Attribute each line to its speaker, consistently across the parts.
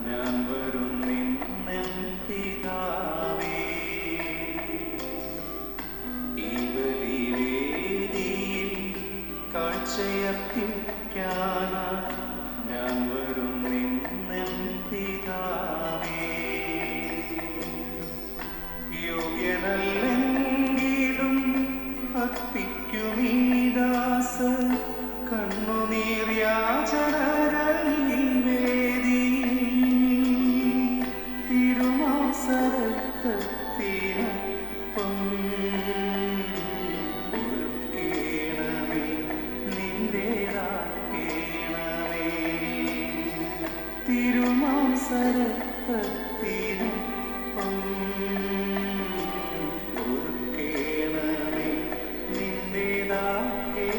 Speaker 1: ഞാൻ വരുന്നെന്നെൻ പിതാവേ. ഈ ബലിവേദിയിൽ കാഴ്ചയർപ്പിക്കാനായി ഞാൻ വരുന്നെന്നെൻ പിതാവേ. യോഗ്യനല്ലെങ്കിലും അർപ്പിക്കുമീ ദാസൻ കണ്ണുനീർ യാചനരയിൽ വേദിയിൽ തിരുമാംസരക്തത്തിനൊപ്പം ഒരുക്കേണമേ, നിന്റേതാക്കേണമേ. തിരുമാംസരക്തത്തിനൊപ്പം ഒരുക്കേണമേ, നിന്റേതാക്കേണമേ.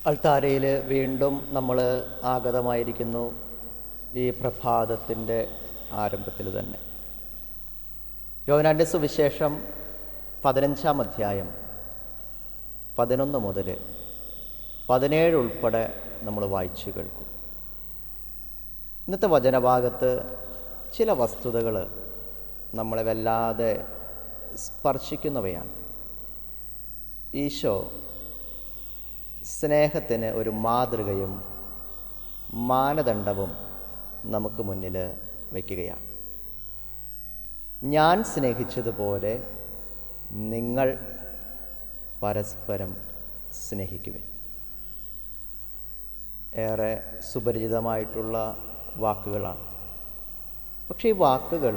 Speaker 2: അൾത്താരയിൽ വീണ്ടും നമ്മൾ ആഗതമായിരിക്കുന്നു ഈ പ്രഭാതത്തിൻ്റെ ആരംഭത്തിൽ തന്നെ. യോഹന്നാന്റെ സുവിശേഷം 15-ാം അധ്യായം 11 മുതൽ 17 ഉൾപ്പെടെ നമ്മൾ വായിച്ചു കേൾക്കും. ഇന്നത്തെ വചനഭാഗത്ത് ചില വസ്തുതകൾ നമ്മളെ വല്ലാതെ സ്പർശിക്കുന്നവയാണ്. ഈശോ സ്നേഹത്തിന് ഒരു മാതൃകയും മാനദണ്ഡവും നമുക്ക് മുന്നിൽ വയ്ക്കുകയാണ്. ഞാൻ സ്നേഹിച്ചതുപോലെ നിങ്ങൾ പരസ്പരം സ്നേഹിക്കുവിൻ. ഏറെ സുപരിചിതമായിട്ടുള്ള വാക്കുകളാണ്. പക്ഷേ ഈ വാക്കുകൾ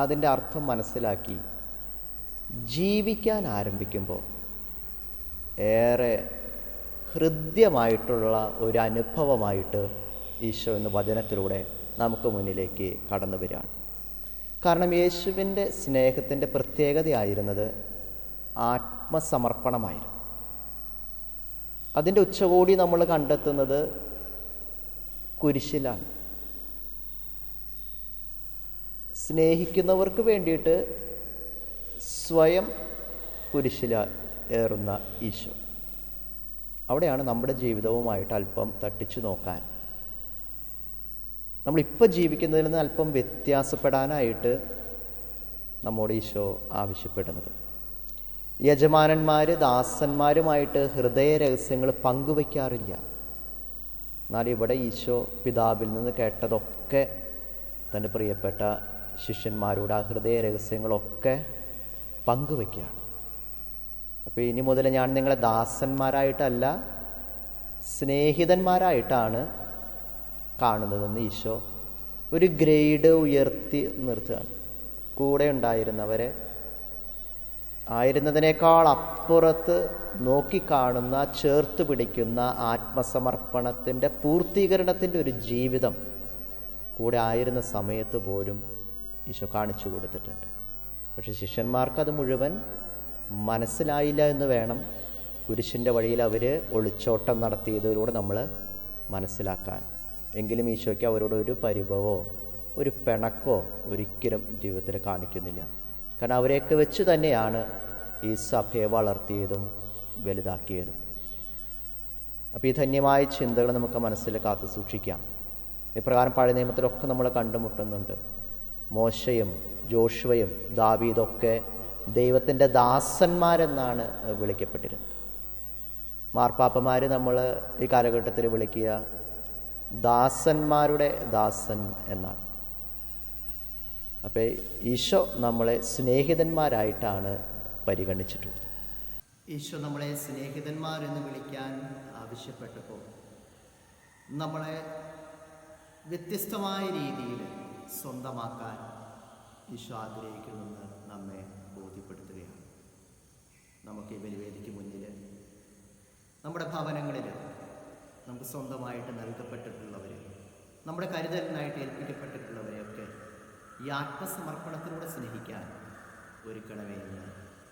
Speaker 2: അതിൻ്റെ അർത്ഥം മനസ്സിലാക്കി ജീവിക്കാൻ ആരംഭിക്കുമ്പോൾ ഏറെ ഹൃദ്യമായിട്ടുള്ള ഒരു അനുഭവമായിട്ട് ഈശോ എന്ന വചനത്തിലൂടെ നമുക്ക് മുന്നിലേക്ക് കടന്നു വരികയാണ്. കാരണം യേശുവിൻ്റെ സ്നേഹത്തിൻ്റെ പ്രത്യേകതയായിരുന്നത് ആത്മസമർപ്പണമായിരുന്നു. അതിൻ്റെ ഉച്ചകോടി നമ്മൾ കണ്ടെത്തുന്നത് കുരിശിലാണ്. സ്നേഹിക്കുന്നവർക്ക് വേണ്ടിയിട്ട് സ്വയം കുരിശിൽ ഏറുന്ന ഈശോ. അവിടെയാണ് നമ്മുടെ ജീവിതവുമായിട്ട് അല്പം തട്ടിച്ചു നോക്കാൻ, നമ്മളിപ്പോൾ ജീവിക്കുന്നതിൽ നിന്ന് അല്പം വ്യത്യാസപ്പെടാനായിട്ട് നമ്മോട് ഈശോ ആവശ്യപ്പെടുന്നത്. യജമാനന്മാർ ദാസന്മാരുമായിട്ട് ഹൃദയ രഹസ്യങ്ങൾ പങ്കുവയ്ക്കാറില്ല. എന്നാൽ ഇവിടെ ഈശോ പിതാവിൽ നിന്ന് കേട്ടതൊക്കെ തൻ്റെ പ്രിയപ്പെട്ട ശിഷ്യന്മാരോട് ആ ഹൃദയ രഹസ്യങ്ങളൊക്കെ പങ്കുവയ്ക്കുകയാണ്. അപ്പോൾ ഇനി മുതൽ ഞാൻ നിങ്ങളെ ദാസന്മാരായിട്ടല്ല സ്നേഹിതന്മാരായിട്ടാണ് കാണുന്നതെന്ന് ഈശോ ഒരു ഗ്രേഡ് ഉയർത്തി നിർത്തുകയാണ്. കൂടെ ഉണ്ടായിരുന്നവരെ ആയിരുന്നതിനേക്കാൾ അപ്പുറത്ത് നോക്കിക്കാണുന്ന, ചേർത്ത് പിടിക്കുന്ന ആത്മസമർപ്പണത്തിൻ്റെ പൂർത്തീകരണത്തിൻ്റെ ഒരു ജീവിതം കൂടെ ആയിരുന്ന സമയത്ത് പോലും ഈശോ കാണിച്ചു കൊടുത്തിട്ടുണ്ട്. പക്ഷെ ശിഷ്യന്മാർക്കത് മുഴുവൻ മനസ്സിലായില്ല എന്ന് വേണം കുരിശിൻ്റെ വഴിയിൽ അവർ ഒളിച്ചോട്ടം നടത്തിയതിലൂടെ നമ്മൾ മനസ്സിലാക്കാൻ. എങ്കിലും ഈശോയ്ക്ക് അവരോട് ഒരു പരിഭവമോ ഒരു പിണക്കോ ഒരിക്കലും ജീവിതത്തിൽ കാണിക്കുന്നില്ല. കാരണം അവരെയൊക്കെ വെച്ച് തന്നെയാണ് ഈ സഭയെ വളർത്തിയതും വലുതാക്കിയതും. അപ്പോൾ ഈ ധന്യമായ ചിന്തകൾ നമുക്ക് മനസ്സിൽ കാത്തു സൂക്ഷിക്കാം. ഇപ്രകാരം പഴയ നിയമത്തിലൊക്കെ നമ്മൾ കണ്ടുമുട്ടുന്നുണ്ട്. മോശയും ജോഷുവയും ദാവീദൊക്കെ ദൈവത്തിൻ്റെ ദാസന്മാരെന്നാണ് വിളിക്കപ്പെട്ടിരുന്നത്. മാർപ്പാപ്പമാർ നമ്മൾ ഈ കാലഘട്ടത്തിൽ വിളിക്കുക ദാസന്മാരുടെ ദാസൻ എന്നാണ്. അപ്പോൾ ഈശോ നമ്മളെ സ്നേഹിതന്മാരായിട്ടാണ് പരിഗണിച്ചിട്ടുള്ളത്. ഈശോ നമ്മളെ സ്നേഹിതന്മാരെന്ന് വിളിക്കാൻ ആവശ്യപ്പെട്ടപ്പോൾ നമ്മളെ വ്യത്യസ്തമായ രീതിയിൽ സ്വന്തമാക്കാൻ ഈശോ ആഗ്രഹിക്കുമെന്ന് നമ്മെ ബോധ്യപ്പെടുത്തുകയാണ്. നമുക്ക് ഈ ബലിവേദിക്ക് മുന്നിൽ നമ്മുടെ ഭവനങ്ങളിൽ നമുക്ക് സ്വന്തമായിട്ട് നൽകപ്പെട്ടിട്ടുള്ളവർ നമ്മുടെ കരുതലിനായിട്ട് ഏൽപ്പിക്കപ്പെട്ടിട്ടുള്ളവരെയൊക്കെ ഈ ആത്മസമർപ്പണത്തിലൂടെ സ്നേഹിക്കാൻ ഒരുക്കണമേ എന്ന്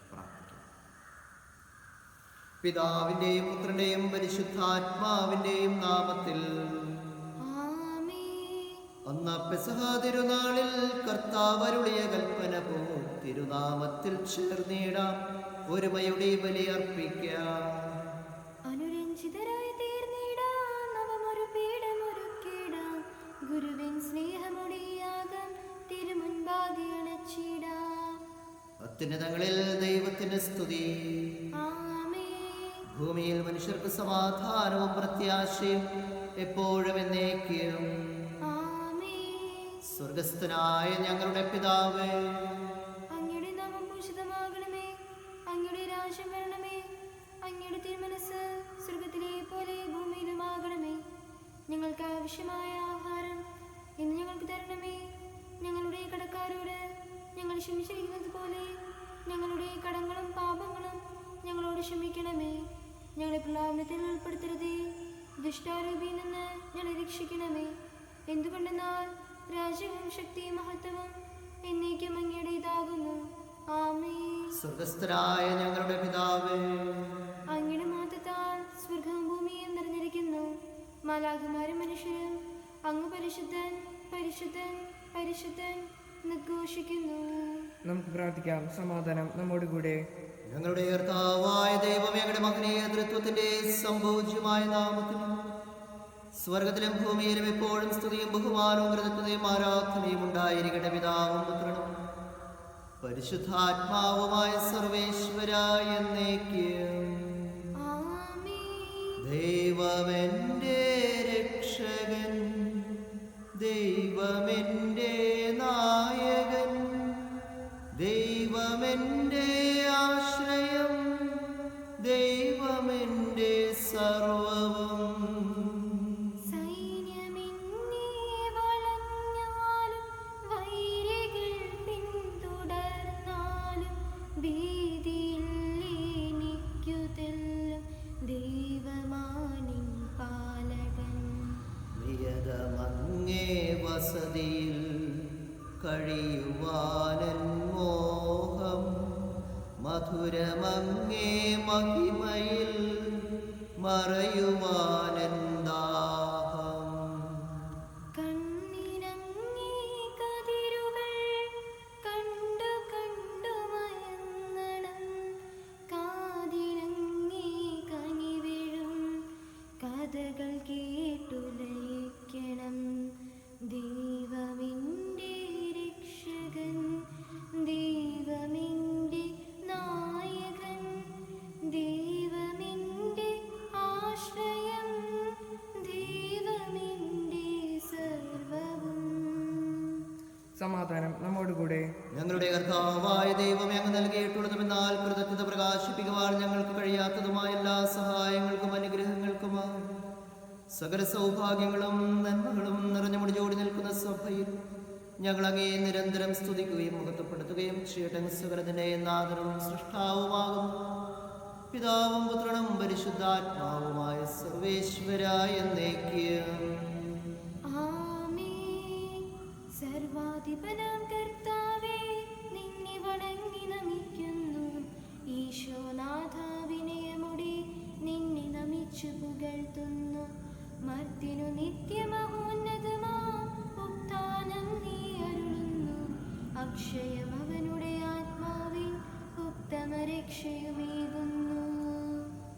Speaker 2: പ്രാർത്ഥിക്കാം. പിതാവിൻ്റെയും പുത്രൻ്റെയും പരിശുദ്ധാത്മാവിൻ്റെയും നാമത്തിൽ. അന്ന് പെസഹ തിരുനാളിൽ കർത്താവ് അരുളിയ കൽപ്പന പോ തിരുനാമത്തിൽ ചേർന്നിടാം, ഒരുമയുടെ ബലി അർപ്പിക്കാം.
Speaker 3: അനുരഞ്ജിതരായി തീർന്നിടാം, നവമൊരു പീഠമൊരുക്കിടാം, ഗുരുവിൻ സ്നേഹമൊടിയാകം തിരുമുൻപാകെ അണച്ചിടാം.
Speaker 2: അത്യുന്നതങ്ങളിൽ ദൈവത്തിന് സ്തുതി. ഭൂമിയിൽ മനുഷ്യർക്ക് സമാധാനവും പ്രത്യാശയും എപ്പോഴും എന്നേക്കും. സ്വർഗസ്ഥനായ ഞങ്ങളുടെ പിതാവേ,
Speaker 3: അങ്ങയുടെ നാമം പൂജിതമാകണമേ, അങ്ങയുടെ രാജ്യം വരണമേ, അങ്ങയുടെ തിരുമനസ്സ് സ്വർഗത്തിലെ പോലെ ഭൂമിയിലുമാകണമേ. ഞങ്ങൾക്ക് ആവശ്യമായ ആഹാരം ഇന്ന് ഞങ്ങൾക്ക് തരണമേ. ഞങ്ങളുടെ കടക്കാരോട് ഞങ്ങൾ ക്ഷമിച്ചിരിക്കുന്നത് പോലെ ഞങ്ങളുടെ കടങ്ങളും പാപങ്ങളും ഞങ്ങളോട് ക്ഷമിക്കണമേ. ഞങ്ങളെ പ്രലോഭനത്തിൽ ഉൾപ്പെടുത്തരുതേ, ദുഷ്ടാരൂപിയിൽ നിന്ന് ഞങ്ങളെ രക്ഷിക്കണമേ. എന്തുകൊണ്ടെന്നാൽ രാജ്യവും ശക്തിയും മഹത്വവും എന്നേക്കും അങ്ങയുടേതാകുന്നു. ആമേൻ.
Speaker 2: സ്വർഗസ്ഥനായ ഞങ്ങളുടെ പിതാവേ,
Speaker 3: അങ്ങയുടെ മഹത്വത്താൽ സ്വർഗവും ഭൂമിയും നിറഞ്ഞിരിക്കുന്നു. മാലാഖമാരും മനുഷ്യരും അങ്ങ് പരിശുദ്ധൻ പരിശുദ്ധൻ പരിശുദ്ധൻ നിർഘോഷിക്കുന്നു.
Speaker 4: നമുക്ക് പ്രാർത്ഥിക്കാം. സമാധാനം നമ്മോടുകൂടെ.
Speaker 2: ഞങ്ങളുടെ കർത്താവായ ദൈവം, ഞങ്ങളുടെ മഹനീയ തൃത്വത്തിന്റെ സംഭൂജ്യമായ നാമത്തിൽ സ്വർഗത്തിലും ഭൂമിയിലും എപ്പോഴും സ്തുതിയും ബഹുമാനവും കൃതജ്ഞതയും ആരാധനയും ഉണ്ടായിരിക്കട്ടെ. പിതാവും പുത്രനും പരിശുദ്ധാത്മാവുമായ സർവേശ്വരായ എന്നേക്കും. ദൈവമെന്റെ രക്ഷകൻ, ദൈവമെന്റെ നായകൻ, ദൈവമെന്റെ ആശ്രയം, ദൈവമെന്റെ സർവവും. വസതിയിൽ കഴിയുവാനൻ മോഹം, മധുരമങ്ങേ മഹിമയിൽ മറയുവാനൻ ദാഹം.
Speaker 3: കണ്ണിനങ്ങേ കതിരുകൾ കണ്ടു കണ്ടു മയങ്ങണം, കാതിനങ്ങേ കനിവിഴും കഥകൾ കേട്ടുലയിക്കണം. ദൈവമെന്റെ രക്ഷകൻ, ദൈവമെന്റെ നായകൻ, ദൈവമെന്റെ ആശ്രയം, ദൈവമെന്റെ സർവവും.
Speaker 4: സമാധാനം നമ്മോടുകൂടെ.
Speaker 2: ഞങ്ങളുടെ കർത്താവായ ദൈവം, ഞങ്ങൾ നൽകിയിട്ടുള്ളതുമെന്നാൽ കൃതജ്ഞത പ്രകാശിപ്പിക്കുവാൻ ഞങ്ങൾക്ക് കഴിയാത്തതുമായ എല്ലാ സഹായങ്ങൾക്കും അനുഗ്രഹങ്ങൾക്കുമായി സകല സൗഭാഗ്യങ്ങളും നന്മകളും നിറഞ്ഞു മുടിചോടി നിൽക്കുന്ന സഭയിൽ ഞങ്ങൾ അങ്ങേ നിരന്തരം സ്തുതിക്കുകയും മഹത്വപ്പെടുത്തുകയും ചെയ്യട്ടെ. സകലത്തിന്റെ നാഥനും സൃഷ്ടാവുമാകുന്നു പിതാവും പുത്രനും പരിശുദ്ധാത്മാവുമായ സർവേശ്വരായ എന്നേക്കും.
Speaker 3: ആമേൻ. സർവാധിപനാം കർത്താവേ, നിന്നെ വണങ്ങി നമിക്കുന്നു. ഈശോനാഥ, വിനയമുടെ നിന്നെ നമിച്ചു പുകഴ്ത്തുന്നു. മർത്യനു നിത്യമഹോന്നതമാം ഉത്ഥാനം നീ അരുളുന്നു. അക്ഷയം അവനുടെ ആത്മാവിൻ ഉത്തമരക്ഷയുമേകുന്നു.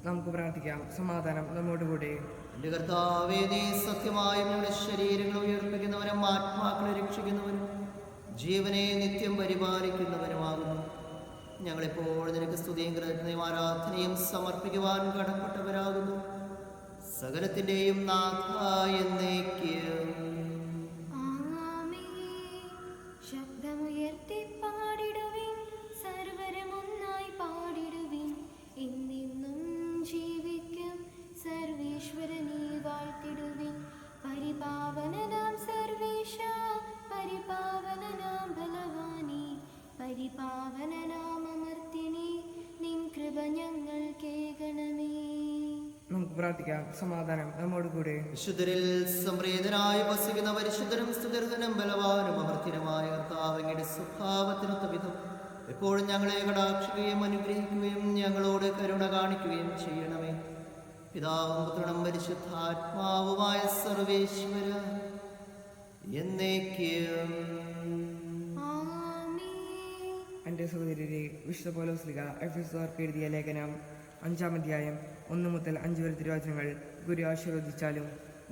Speaker 4: നമുക്ക് പ്രാർത്ഥിക്കാം. സമാധാനം നമ്മോടുകൂടെ.
Speaker 2: എന്റെ കർത്താവേ, നീ സത്യമായും ഞങ്ങളുടെ ശരീരങ്ങൾ ഉയർപ്പിക്കുന്നവനും ആത്മാക്കളെ രക്ഷിക്കുന്നവനും ജീവനെ നിത്യം പരിപാലിക്കുന്നവനുമാകുന്നു. ഞങ്ങളെപ്പോൾ നിനക്ക് സ്തുതിയും കൃതജ്ഞതയും ആരാധനയും സമർപ്പിക്കുവാൻ കടപ്പെട്ടവരാകുന്നു. സകലത്തിന്റെയും നാഥ എന്നേക്കും.
Speaker 3: ആമേൻ. ശബ്ദമുയർത്തി പാടിടുവിൻ, സർവരും ഒന്നായി പാടിടുവിൻ. എന്നെന്നും ജീവിക്കും സർവേശ്വരനെ വാഴ്ത്തിടുവിൻ. പരിപാവനനാം സർവേശ, പരിപാവനനാം ബലവാനേ, പരിപാവനനാം അമർത്യനേ, നിൻ കൃപ ഞങ്ങൾ കേൾക്കണമേ.
Speaker 4: നമുക്ക് പ്രാർത്ഥിക്കാം. സമാധാനം നമ്മോടുകൂടെ.
Speaker 2: വിശുദ്ധരിൽ സംപ്രീതനായി വസിക്കുന്ന പരിശുദ്ധനും സ്തുതിർഹനും ബലവാനും അമർത്യനുമായ കർത്താവ് അങ്ങയുടെ സ്വഭാവത്തിനൊത്ത വിധം എപ്പോഴും ഞങ്ങളെ കടാക്ഷിക്കുകയും അനുഗ്രഹിക്കുകയും ഞങ്ങളോട് കരുണ കാണിക്കുകയും ചെയ്യണമേ. പിതാവും പുത്രനും പരിശുദ്ധാത്മാവുമായ സർവേശ്വര എന്നേക്കും.
Speaker 3: ആമേൻ.
Speaker 4: എൻ്റെ സഹോദരരെ, വിശുദ്ധ പൗലോസ്ലീഹ എഫെസ്യർക്ക് എഴുതിയ ലേഖനം 5-ാം അധ്യായം 1 മുതൽ 5 വരെ തിരുവചനങ്ങൾ ഗുരു ആശീർവദിച്ചാലും.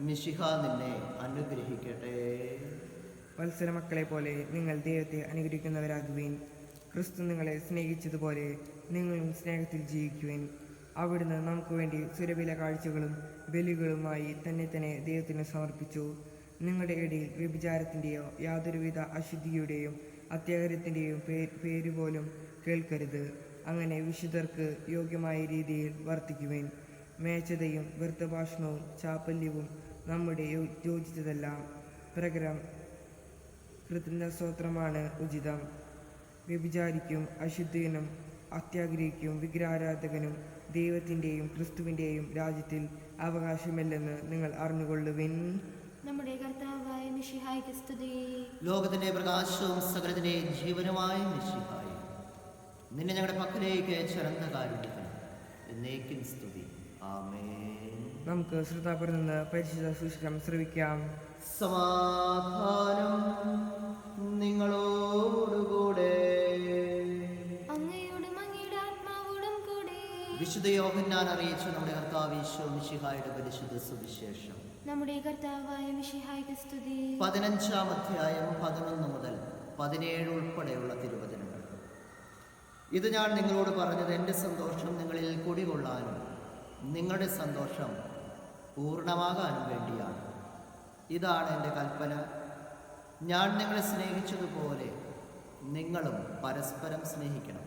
Speaker 2: മിശിഹ നിന്നെ അനുഗ്രഹിക്കട്ടെ.
Speaker 4: വത്സല മക്കളെ പോലെ നിങ്ങൾ ദൈവത്തെ അനുഗ്രഹിക്കുന്നവരാകുവിൻ. ക്രിസ്തു നിങ്ങളെ സ്നേഹിച്ചതുപോലെ നിങ്ങളും സ്നേഹത്തിൽ ജീവിക്കുവിൻ. അവിടുന്ന് നമുക്ക് വേണ്ടി സുരഭില കാഴ്ചകളും ബലികളുമായി തന്നെ ദൈവത്തിന് സമർപ്പിച്ചു. നിങ്ങളുടെ ഇടയിൽ വ്യഭിചാരത്തിൻ്റെയോ യാതൊരുവിധ അശുദ്ധിയുടെയും അത്യാഗ്രഹത്തിൻ്റെയും പേരുപോലും കേൾക്കരുത്. അങ്ങനെ വിശുദ്ധർക്ക് യോഗ്യമായ രീതിയിൽ വർത്തിക്കുവിൻ. മേച്ചതയും വ്യർത്ഥഭാഷണവും ചാപ്പല്യവും നമ്മുടെ യോജിച്ചതെല്ലാം. പ്രകാരം കൃതജ്ഞസ്തോത്രമാണ് ഉചിതം. വ്യഭിചാരിക്കും അശുദ്ധിനും അത്യാഗ്രഹിക്കും വിഗ്രഹാരാധകനും ദൈവത്തിൻ്റെയും ക്രിസ്തുവിൻ്റെയും രാജ്യത്തിൽ അവകാശമില്ലെന്ന് നിങ്ങൾ അറിഞ്ഞുകൊള്ളുവിൻ.
Speaker 3: നമ്മുടെ കർത്താവായ മിശിഹായ്ക്ക് സ്തുതി.
Speaker 2: ലോകത്തിന്റെ പ്രകാശവും സകലത്തിന്റെ ജീവനുമായ മിശിഹായി നിന്നെ ഞങ്ങളുടെ പക്കലേക്ക് ചരന്ന കാരുണ്യത്തിന് എന്നേക്കും സ്തുതി. ആമേൻ.
Speaker 4: നമുക്ക് ശ്രോതാക്കളിൽ നിന്ന് പരിശുദ്ധ സുവിശേഷം ശ്രവിക്കാം.
Speaker 2: സമാധാനം നിങ്ങളോടുകൂടെ.
Speaker 3: അങ്ങയോടും അങ്ങയുടെ ആത്മാവോടും കൂടെ.
Speaker 2: വിശുദ്ധ യോഹന്നാൻ അറിയിച്ച നമ്മുടെ കർത്താവ് ഈശോ മിശിഹായുടെ പരിശുദ്ധ സുവിശേഷം
Speaker 3: നമ്മുടെ കർത്താവായ മിശിഹായ്ക്ക് സ്തുതി.
Speaker 2: 15-ാം അധ്യായം 11 മുതൽ 17 ഉൾപ്പെടെയുള്ള തിരുവചനങ്ങൾ. ഇത് ഞാൻ നിങ്ങളോട് പറഞ്ഞത് എൻ്റെ സന്തോഷം നിങ്ങളിൽ കുടികൊള്ളാനും നിങ്ങളുടെ സന്തോഷം പൂർണ്ണമാകാനും വേണ്ടിയാണ്. ഇതാണ് എൻ്റെ കൽപ്പന. ഞാൻ നിങ്ങളെ സ്നേഹിച്ചതുപോലെ നിങ്ങളും പരസ്പരം സ്നേഹിക്കണം.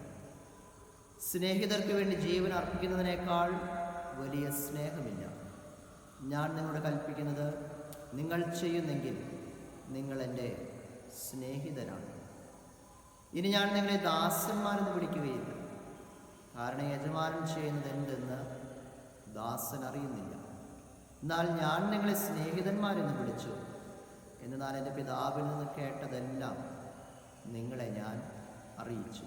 Speaker 2: സ്നേഹിതർക്ക് വേണ്ടി ജീവൻ അർപ്പിക്കുന്നതിനേക്കാൾ വലിയ സ്നേഹമില്ല. ഞാൻ നിങ്ങളോട് കൽപ്പിക്കുന്നത് നിങ്ങൾ ചെയ്യുന്നെങ്കിൽ നിങ്ങൾ എൻ്റെ സ്നേഹിതരാണ്. ഇനി ഞാൻ നിങ്ങളെ ദാസന്മാരെന്ന് വിളിക്കുകയില്ല, കാരണം യജമാനൻ ചെയ്യുന്നത് എന്തെന്ന് ദാസൻ അറിയുന്നില്ല. എന്നാൽ ഞാൻ നിങ്ങളെ സ്നേഹിതന്മാരെന്ന് വിളിച്ചു, എന്നാൽ എൻ്റെ പിതാവിൽ നിന്ന് കേട്ടതെല്ലാം നിങ്ങളെ ഞാൻ അറിയിച്ചു.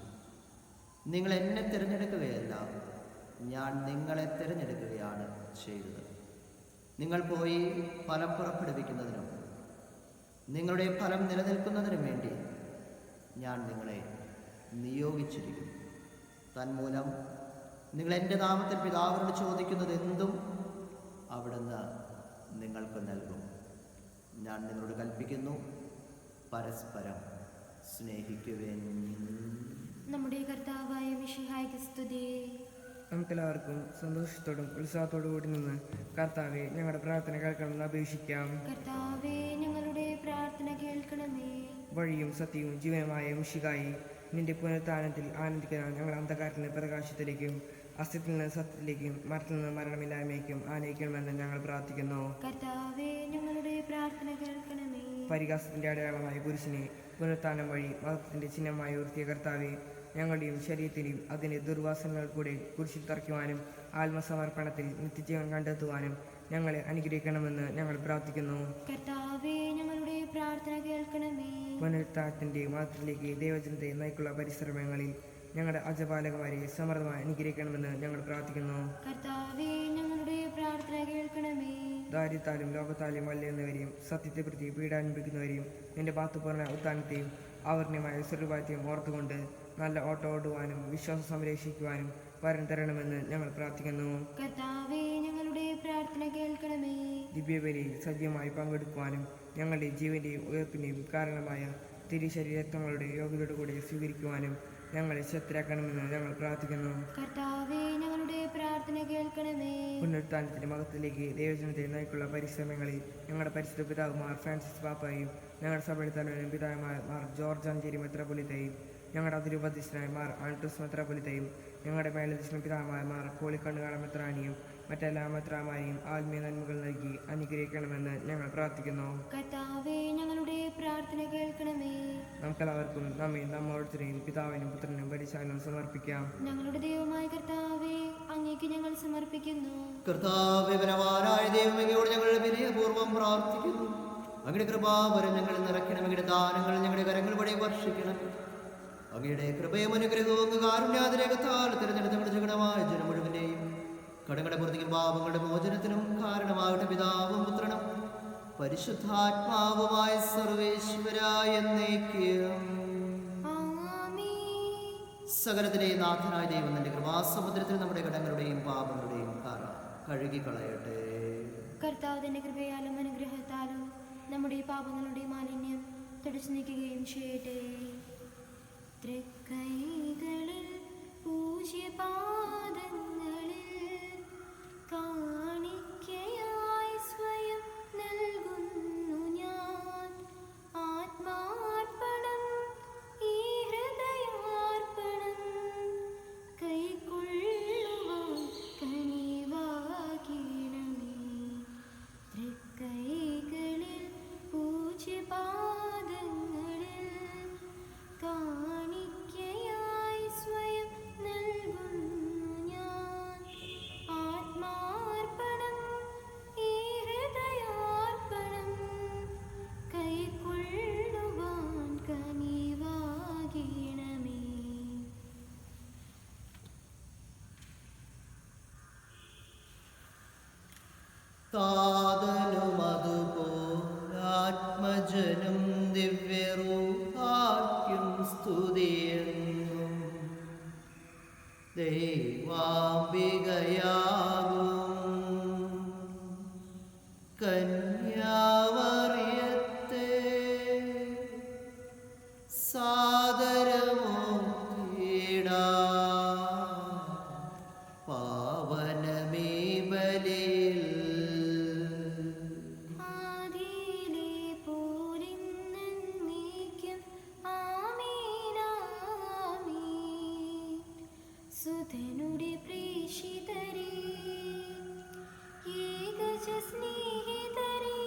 Speaker 2: നിങ്ങൾ എന്നെ തിരഞ്ഞെടുക്കുകയല്ല, ഞാൻ നിങ്ങളെ തിരഞ്ഞെടുക്കുകയാണ് ചെയ്തത്. നിങ്ങൾ പോയി ഫലം പുറപ്പെടുവിക്കുന്നതിനും നിങ്ങളുടെ ഫലം നിലനിൽക്കുന്നതിനും വേണ്ടി ഞാൻ നിങ്ങളെ നിയോഗിച്ചിരിക്കുന്നു. തന്മൂലം നിങ്ങൾ എൻ്റെ നാമത്തിൽ പിതാവിനോട് ചോദിക്കുന്നത് എന്തും അവിടുന്ന് നിങ്ങൾക്ക് നൽകും. ഞാൻ നിങ്ങളോട് കൽപ്പിക്കുന്നു, പരസ്പരം സ്നേഹിക്കുവിൻ.
Speaker 3: നമ്മുടെ കർത്താവായ മിശിഹായ്ക്ക് സ്തുതി.
Speaker 4: നമുക്കെല്ലാവർക്കും സന്തോഷത്തോടും ഉത്സാഹത്തോടു കൂടി നിന്ന് കർത്താവെ ഞങ്ങളുടെ പ്രാർത്ഥന കേൾക്കണമെന്ന് അപേക്ഷിക്കാം.
Speaker 3: കർത്താവേ, ഞങ്ങളുടെ പ്രാർത്ഥന കേൾക്കണമേ.
Speaker 4: വഴിയും സത്യവും ജീവനുമായ മിശിഹായി, നിന്റെ പുനരുത്ഥാനത്തിൽ ആനന്ദിക്കുന്ന ഞങ്ങൾ അന്ധകാരത്തിൽ നിന്ന് പ്രകാശത്തിലേക്കും അസ്തിത്വത്തിൽ നിന്ന് സത്യത്തിലേക്കും മരത്തിൽ നിന്ന് മരണമില്ലായ്മയ്ക്കും ആനയിക്കണമെന്ന് ഞങ്ങൾ പ്രാർത്ഥിക്കുന്നു.
Speaker 3: കർത്താവേ, ഞങ്ങളുടെ പ്രാർത്ഥന കേൾക്കണമേ.
Speaker 4: പരിഹാസത്തിന്റെ അടയാളമായ കുരിശിനെ പുനരുത്ഥാനം വഴി മതത്തിന്റെ ചിഹ്നമായി ഉയർത്തിയ കർത്താവെ, ഞങ്ങളുടെയും ശരീരത്തിൻ്റെയും അതിൻ്റെ ദുർവാസനകൾ കൂടെ കുരിശിൽ തറയ്ക്കുവാനും ആത്മസമർപ്പണത്തിൽ നിത്യജീവൻ കണ്ടെത്തുവാനും ഞങ്ങളെ അനുഗ്രഹിക്കണമെന്ന് ഞങ്ങൾ പ്രാർത്ഥിക്കുന്നു.
Speaker 3: കർത്താവേ, ഞങ്ങളുടെ പ്രാർത്ഥന കേൾക്കണമേ.
Speaker 4: പുനരുത്ഥാനത്തിന്റെ മതത്തിലേക്ക് ദൈവജനത്തെ നയിക്കുള്ള പരിശ്രമങ്ങളിൽ ഞങ്ങളുടെ അജപാലകന്മാരെ സമൃദ്ധമായി അനുഗ്രഹിക്കണമെന്ന് ഞങ്ങൾ പ്രാർത്ഥിക്കുന്നു.
Speaker 3: കർത്താവേ, ഞങ്ങളുടെ പ്രാർത്ഥന കേൾക്കണമേ.
Speaker 4: ദാരിദ്ര്യത്താലും ലോകത്താലും വല്ലുന്നവരെയും സത്യത്തെ പ്രതി പീഡാനുഭവിക്കുന്നവരെയും നിന്റെ പാത്തുപൂർണ്ണ ഉത്ഥാനത്തെയും ആവരണീയമായ സ്വർഗഭാഗ്യം ഓർത്തുകൊണ്ട് നല്ല ഓട്ടം ഓടുവാനും വിശ്വാസം സംരക്ഷിക്കുവാനും വരം തരണമെന്ന് ഞങ്ങൾ പ്രാർത്ഥിക്കുന്നു.
Speaker 3: കർത്താവേ, ഞങ്ങളുടെ പ്രാർത്ഥന കേൾക്കണമേ.
Speaker 4: ദിവ്യബലിയിൽ സജീവമായി പങ്കെടുക്കുവാനും ഞങ്ങളുടെ ജീവന്റെയും ഉയർപ്പിന്റെയും കാരണമായ തിരുശരീരത്വങ്ങളുടെ യോഗ്യതയോടുകൂടി സ്വീകരിക്കുവാനും ഞങ്ങളെ ശക്തരാക്കണമെന്ന് ഞങ്ങൾ പ്രാർത്ഥിക്കുന്നു.
Speaker 3: കർത്താവേ, ഞങ്ങളുടെ പ്രാർത്ഥന കേൾക്കണമേ.
Speaker 4: പുനരുത്ഥാനത്തിന്റെ മഹത്വത്തിലേക്ക് ദൈവജനത്തെ നയിക്കുള്ള പരിശ്രമങ്ങളിൽ ഞങ്ങളുടെ പരിശുദ്ധ പിതാവ് മാർ ഫ്രാൻസിസ് പാപ്പായും ഞങ്ങളുടെ സഭയുടെ തലവനും പിതാവുമായ മാർ ജോർജ് അഞ്ചേരി മെത്രാപ്പൊലീത്തയും ഞങ്ങളുടെ അതിരൂപാധ്യക്ഷനായ മാർ ആൻഡ്രൂസ് മെത്രാപ്പൊലീത്തയും ഞങ്ങളുടെ മേലധ്യക്ഷനും പിതാവുമായ മാർ പോളിക്കണ്ണുകാട് മെത്രാനിയും മറ്റെല്ലാ മെത്രാമാരെയും ആത്മീയ നന്മകൾ നൽകി അനുഗ്രഹിക്കണമെന്ന് ഞങ്ങൾ പ്രാർത്ഥിക്കുന്നു.
Speaker 3: കർത്താവേ, ഞങ്ങളുടെ പ്രാർത്ഥന കേൾക്കണമേ.
Speaker 4: നമുക്കെല്ലാവർക്കും നമ്മോടത്തിനെയും പിതാവിനും പുത്രനും പരിശാലനം സമർപ്പിക്കാം.
Speaker 3: ഞങ്ങളുടെ ദൈവമായ കർത്താവേ, അങ്ങേക്ക് ഞങ്ങൾ സമർപ്പിക്കുന്നു.
Speaker 2: കർത്താവിവരവാനായ ദൈവം അങ്ങയോട് ഞങ്ങൾ വിനയപൂർവ്വം പ്രാർത്ഥിക്കുന്നു. അങ്ങയുടെ കൃപാവരം ഞങ്ങൾ നിറയ്ക്കണം. അങ്ങയുടെ ദാനങ്ങൾ ഞങ്ങളുടെ കരങ്ങൾ വഴി വർഷിക്കണം. അങ്ങയുടെ കൃപയും അനുഗ്രഹവും കാരുണ്യാതിരേകത്താൽ തിരഞ്ഞെടുത്ത ജഗണമായ ജനം മുഴുവനെയും കടങ്ങളുടെ പുറത്തേക്കും പാപങ്ങളുടെ മോചനത്തിനും കാരണമാകട്ടെ. പിതാവും പുത്രനും പരിശുദ്ധാത്മാവുമായ സർവേശ്വരായ എന്നേക്കും.
Speaker 3: ആമേൻ.
Speaker 2: സകലത്തിലെയും നാഥനായ ദൈവം തന്റെ കൃപാസമുദ്രത്തിൽ നമ്മുടെ കടങ്ങളുടെയും പാപങ്ങളുടെയും കഴുകിക്കളയട്ടെ.
Speaker 3: കർത്താവ് തന്റെ കൃപയാലും അനുഗ്രഹത്താലും നമ്മുടെ പാപങ്ങളുടെ മാലിന്യം തുടച്ചു നീക്കുകയും ചെയ്യട്ടെ. തൃക്കൈകളിൽ പൂജ്യപാദങ്ങളിൽ കാണിക്കയായി സ്വയം നൽകുന്നു ഞാൻ. ആത്മാർപ്പണം, ഈ ഹൃദയാർപ്പണം കൈക്കൊള്ളുവാൻ കനിവാകണമേ. തൃക്കൈകളിൽ പൂജ്യപാദങ്ങളിൽ കാണിക്കയായി സ്വയം നൽകുന്നു ഞാൻ. ആത്മാർപ്പണം, ഈ ഹൃദയാർപ്പണം കൈക്കൊള്ളുവാൻ കനിവാകണമേ.
Speaker 2: താതനുമതുപോലാത്മജനും ദിവ്യരൂഹാർക്കും സ്തുതിയെന്നും ദൈവാംബികയാകും കന്യാമറിയത്തെ സാദരമോത്തിടാം. പാവനമേ ബലിയിൽ
Speaker 3: ആദിയിലെ പോലിന്നേക്കും ആമേൻ ആമേൻ. സുതനുടെ പ്രേഷിതരേ, ഏകജ സ്നേഹിതരേ,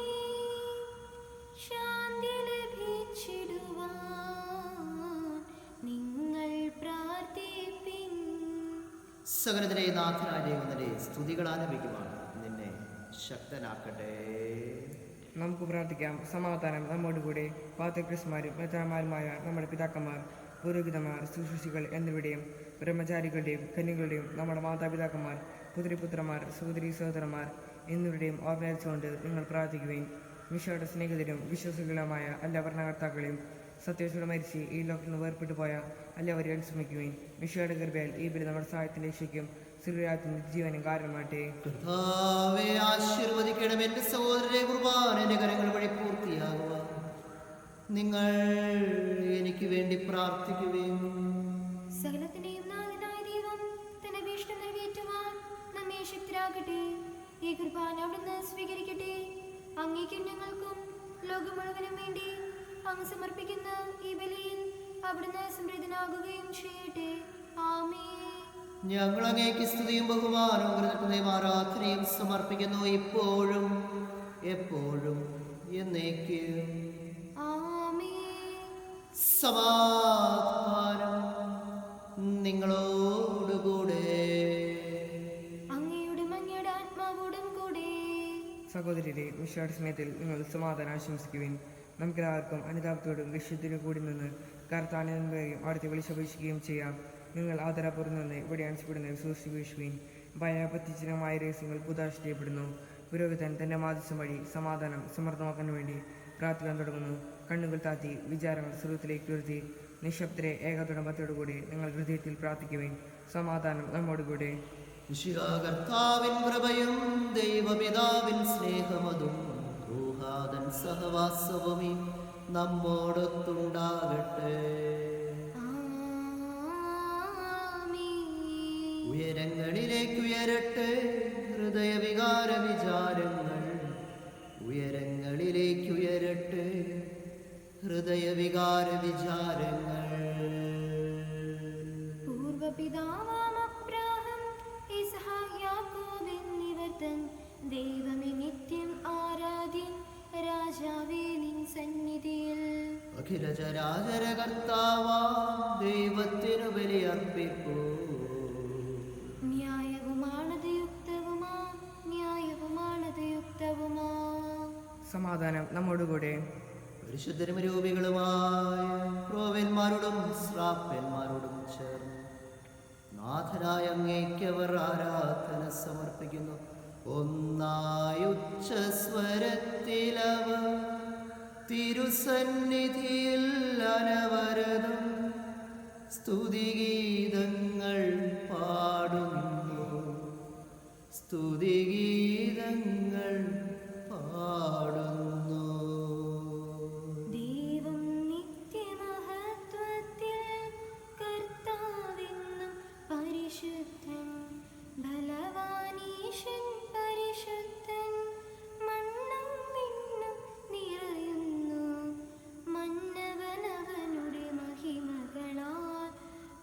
Speaker 3: ശാന്തി ലഭിച്ചിടുവാൻ നിങ്ങൾ പ്രാർത്ഥിപ്പിൻ.
Speaker 2: സകലത്തിലെ നാഥനായ ദൈവത്തിന്റെ സ്തുതികൾ ആലപിക്കുവാൻ നിന്നെ ശക്തനാക്കട്ടെ.
Speaker 4: നമുക്ക് പ്രാർത്ഥിക്കാം. സമാധാനം നമ്മോടുകൂടെ. പാത്രികന്മാരും മെത്രാന്മാരുമായ നമ്മുടെ പിതാക്കന്മാർ, പുരോഹിതന്മാർ, ശുശ്രൂഷികൾ എന്നിവരുടെയും ബ്രഹ്മചാരികളുടെയും കന്യകളുടെയും നമ്മുടെ മാതാപിതാക്കന്മാർ, പുത്രിപുത്രന്മാർ, സഹോദരി സഹോദരന്മാർ എന്നിവരുടെയും ഓർമ്മച്ചുകൊണ്ട് നിങ്ങൾ പ്രാർത്ഥിക്കുകയും മിശോയുടെ സ്നേഹിതരും വിശ്വസികളുമായ എല്ലാ ഭരണകർത്താക്കളെയും സത്യത്തോടെ മരിച്ച് ഈ ലോകത്തിൽ നിന്ന് വേർപെട്ടു പോയ എല്ലാവരെയും അനുസ്മരിക്കുകയും മിശോയുടെ കൃപയാൽ ഈ ബലി നമ്മുടെ സഹായത്തിൻ്റെ രക്ഷയ്ക്കും സുരരാജ്യത്തിൻ്റെ ജീവനും കാരണമാട്ടെ.
Speaker 2: കർത്താവേ, ആശീർവദിക്കണം. എന്റെ സഹോദരരെ കുർബാന എന്റെ കരങ്ങൾ വഴി പൂർത്തിയാകുക. നിങ്ങൾ എനിക്ക് വേണ്ടി പ്രാർത്ഥിക്കുകയും
Speaker 3: സകലത്തിന്റെയും നാഥനായ ദൈവം തന്റെ ഭീഷണം നിറവേറ്റുവാൻ നമ്മെ ശക്തരാകട്ടെ. ഈ കുർബാന അവിടുന്ന് സ്വീകരിക്കട്ടെ. അങ്ങേക്കും ഞങ്ങൾക്കും ലോകം മുഴുവനും വേണ്ടി അങ്ങ് സമർപ്പിക്കുന്ന ഈ ബലിയിൽ അവിടുന്ന് സംപ്രീതനാകുകയും ചെയ്യട്ടെ. ആമേൻ.
Speaker 2: ഞങ്ങൾ അങ്ങേക്ക് സ്തുതിയും ബഹുമാനവും കൃതജ്ഞതയും ആരാധനയും സമർപ്പിക്കുന്നു, ഇപ്പോഴും എപ്പോഴും എന്നേക്കും.
Speaker 3: ആമേൻ.
Speaker 2: സമാധാനം നിങ്ങളോടുകൂടെ.
Speaker 3: അങ്ങയോടും അങ്ങയുടെ ആത്മാവോടും കൂടെ.
Speaker 4: സഹോദരരെ, മിശോയുടെ സ്നേഹത്തിൽ നിങ്ങൾ സമാധാനം ആശംസിക്കുവിൻ. നമുക്കെല്ലാവർക്കും അനുതാപത്തോടും വിശുദ്ധിനും കൂടി നിന്ന് കർത്താവിനെയും അവിടുത്തെ വിളിച്ചപേക്ഷിക്കുകയും ചെയ്യാം. നിങ്ങൾ ആദരപൂർവ്വം നിന്ന് ഇവിടെ അനുസരിപ്പെടുന്ന സൂക്ഷിക്കുകയും ഭയപത്തിജനമായ രഹസ്യങ്ങൾ പുതാശ് ചെയ്യപ്പെടുന്നു. പുരോഹിതൻ തൻ്റെ മാധ്യസ്ഥം വഴി സമാധാനം സമൃദ്ധമാക്കാൻ വേണ്ടി പ്രാർത്ഥിക്കാൻ തുടങ്ങുന്നു. കണ്ണുകൾ താത്തി വിചാരങ്ങൾ സ്രോതത്തിലേക്ക് ഉയർത്തി നിശബ്ദരെ ഏകതുടമ്പത്തോടുകൂടി നിങ്ങൾ ഹൃദയത്തിൽ പ്രാർത്ഥിക്കുവേൻ. സമാധാനം നമ്മോടുകൂടെ.
Speaker 2: കർത്താവിൻ കൃപയും ദൈവപിതാവിൻ സ്നേഹമതും ൂഹാദൻ സഹവാസവുമേ നമ്മോടൊത്തുണ്ടാകട്ടെ. ഉയരങ്ങളിലേക്കുയരട്ടെ ഹൃദയവികാര വിചാരങ്ങൾ. ഉയരങ്ങളിലേക്കുയരട്ടെ ഹൃദയവികാര വിചാരങ്ങൾ.
Speaker 3: പൂർവപിതാവാം അബ്രാഹാം, ഇസ്ഹാക്ക്, യാക്കോബ് എന്നിവർ തൻ ദൈവമേ നിത്യം ആരാധ്യൻ രാജാവേ നിൻ സന്നിധിയിൽ.
Speaker 2: അഖില ചരാചര കർത്താവാ ദൈവത്തിനു ബലിയർപ്പിപ്പൂ.
Speaker 3: ന്യായവുമാണത് യുക്തവുമാ, ന്യായവുമാണത് യുക്തവുമാ.
Speaker 4: സമാധാനം നമ്മോടുകൂടെ.
Speaker 2: പരിശുദ്ധരും രൂപികളുമായ ക്രോവന്മാരോടും ശ്രാപ്പന്മാരോടും ചേർന്ന് നാഥനായ അങ്ങേക്കവർ ആരാധന സമർപ്പിക്കുന്നു. ഒന്നായുച്ചസ്വരത്തിലവർ തിരുസന്നിധിയിൽ അനവരതം സ്തുതിഗീതങ്ങൾ പാടുന്നു, സ്തുതിഗീതങ്ങൾ പാടുന്നു.
Speaker 3: ദൈവം നിത്യമഹത്വത്തിൽ കർത്താവെന്നും പരിശുദ്ധൻ, ബലവാനീശൻ പരിശുദ്ധൻ. മണ്ണും വിണ്ണും നിറയുന്നു മന്നവനവനുടെ മഹിമകളാൽ.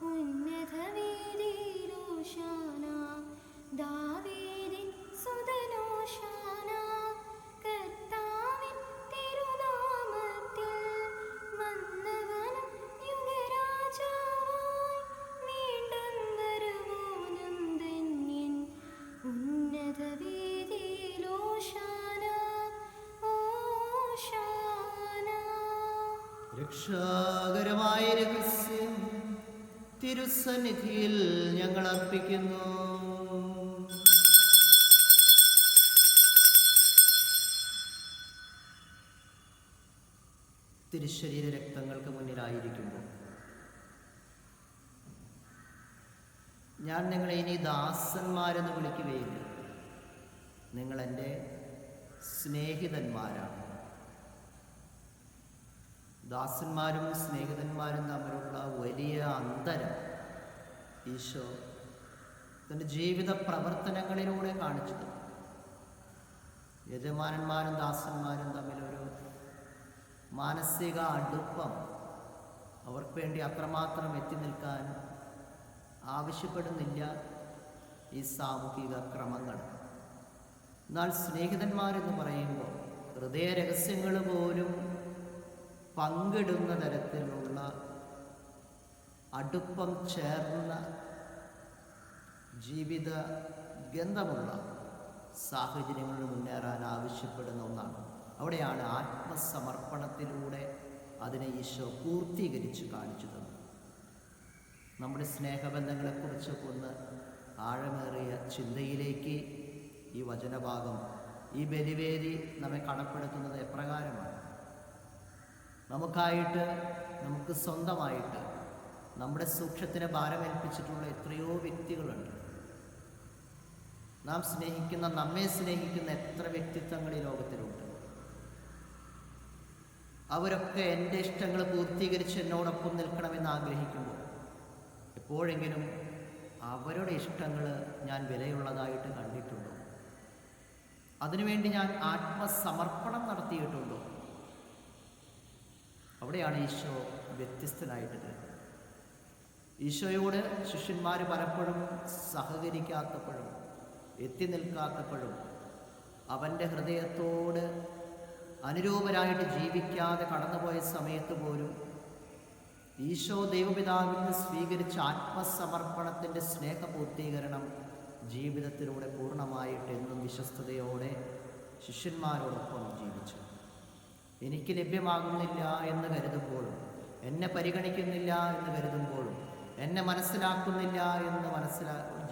Speaker 3: ഉന്നതവേദിയിലോശാന, ദാവീദിൻ സുതനോശാന. കർത്താവിൻ തിരുനാമത്തിൽ വന്നവനും യുഗരാജാവായി വീണ്ടും വരുവോനും ധന്യൻ. ഉന്നതവേദിയിലോശാന, ഓശാന.
Speaker 2: രക്ഷാകരമായ രഹസ്യം തിരുസന്നിധിയിൽ ഞങ്ങൾ അർപ്പിക്കുന്നു. തിരുശരീര രക്തങ്ങൾക്ക് മുന്നിലായിരിക്കുമ്പോൾ ഞാൻ നിങ്ങളെ ഇനി ദാസന്മാരെന്ന് വിളിക്കുകയില്ല. നിങ്ങൾ എൻ്റെ സ്നേഹിതന്മാരാണ്. ദാസന്മാരും സ്നേഹിതന്മാരും തമ്മിലുള്ള വലിയ അന്തരം ഈശോ തൻ്റെ ജീവിത പ്രവർത്തനങ്ങളിലൂടെ കാണിച്ചു തന്നു. യജമാനന്മാരും ദാസന്മാരും തമ്മിലൊരു മാനസിക അടുപ്പം അവർക്ക് വേണ്ടി അത്രമാത്രം എത്തി നിൽക്കാൻ ആവശ്യപ്പെടുന്നില്ല ഈ സാമൂഹിക ക്രമങ്ങൾ. എന്നാൽ സ്നേഹിതന്മാരെന്ന് പറയുമ്പോൾ ഹൃദയ രഹസ്യങ്ങൾ പോലും പങ്കിടുന്ന തരത്തിലുള്ള അടുപ്പം ചേർന്ന ജീവിത ഗന്ധമുള്ള സാഹചര്യങ്ങളിൽ മുന്നേറാൻ ആവശ്യപ്പെടുന്ന ഒന്നാണ്. അവിടെയാണ് ആത്മസമർപ്പണത്തിലൂടെ അതിനെ ഈശോ പൂർത്തീകരിച്ച് കാണിച്ചു തന്നു. നമ്മുടെ സ്നേഹബന്ധങ്ങളെക്കുറിച്ചൊക്കെ ഒന്ന് ആഴമേറിയ ചിന്തയിലേക്ക് ഈ വചനഭാഗം, ഈ ബലിവേദി നമ്മെ കടപ്പെടുത്തുന്നത് എപ്രകാരമാണ്. നമുക്കായിട്ട്, നമുക്ക് സ്വന്തമായിട്ട് നമ്മുടെ സൂക്ഷ്യത്തിന് ഭാരമേൽപ്പിച്ചിട്ടുള്ള എത്രയോ വ്യക്തികളുണ്ട്. നാം സ്നേഹിക്കുന്ന, നമ്മെ സ്നേഹിക്കുന്ന എത്ര വ്യക്തിത്വങ്ങൾ ഈ ലോകത്തിലുണ്ട്. അവരൊക്കെ എൻ്റെ ഇഷ്ടങ്ങൾ പൂർത്തീകരിച്ച് എന്നോടൊപ്പം നിൽക്കണമെന്ന് ആഗ്രഹിക്കുമ്പോൾ എപ്പോഴെങ്കിലും അവരുടെ ഇഷ്ടങ്ങൾ ഞാൻ വിലയുള്ളതായിട്ട് കണ്ടിട്ടുണ്ടോ? അതിനുവേണ്ടി ഞാൻ ആത്മസമർപ്പണം നടത്തിയിട്ടുണ്ടോ? അവിടെയാണ് ഈശോ വ്യത്യസ്തനായിട്ട് തീർന്നത്. ഈശോയോട് ശിഷ്യന്മാർ പലപ്പോഴും സഹകരിക്കാത്തപ്പോഴും എത്തി നിൽക്കാത്തപ്പോഴും അവൻ്റെ ഹൃദയത്തോട് അനുരൂപരായിട്ട് ജീവിക്കാതെ കടന്നുപോയ സമയത്ത് പോലും ഈശോ ദൈവപിതാവിൽ നിന്ന് സ്വീകരിച്ച ആത്മസമർപ്പണത്തിൻ്റെ സ്നേഹപൂർത്തീകരണം ജീവിതത്തിലൂടെ പൂർണ്ണമായിട്ട് എന്നും വിശ്വസ്തയോടെ ശിഷ്യന്മാരോടൊപ്പം ജീവിച്ചു. എനിക്ക് ലഭ്യമാകുന്നില്ല എന്ന് കരുതുമ്പോഴും, എന്നെ പരിഗണിക്കുന്നില്ല എന്ന് കരുതുമ്പോഴും, എന്നെ മനസ്സിലാക്കുന്നില്ല എന്ന്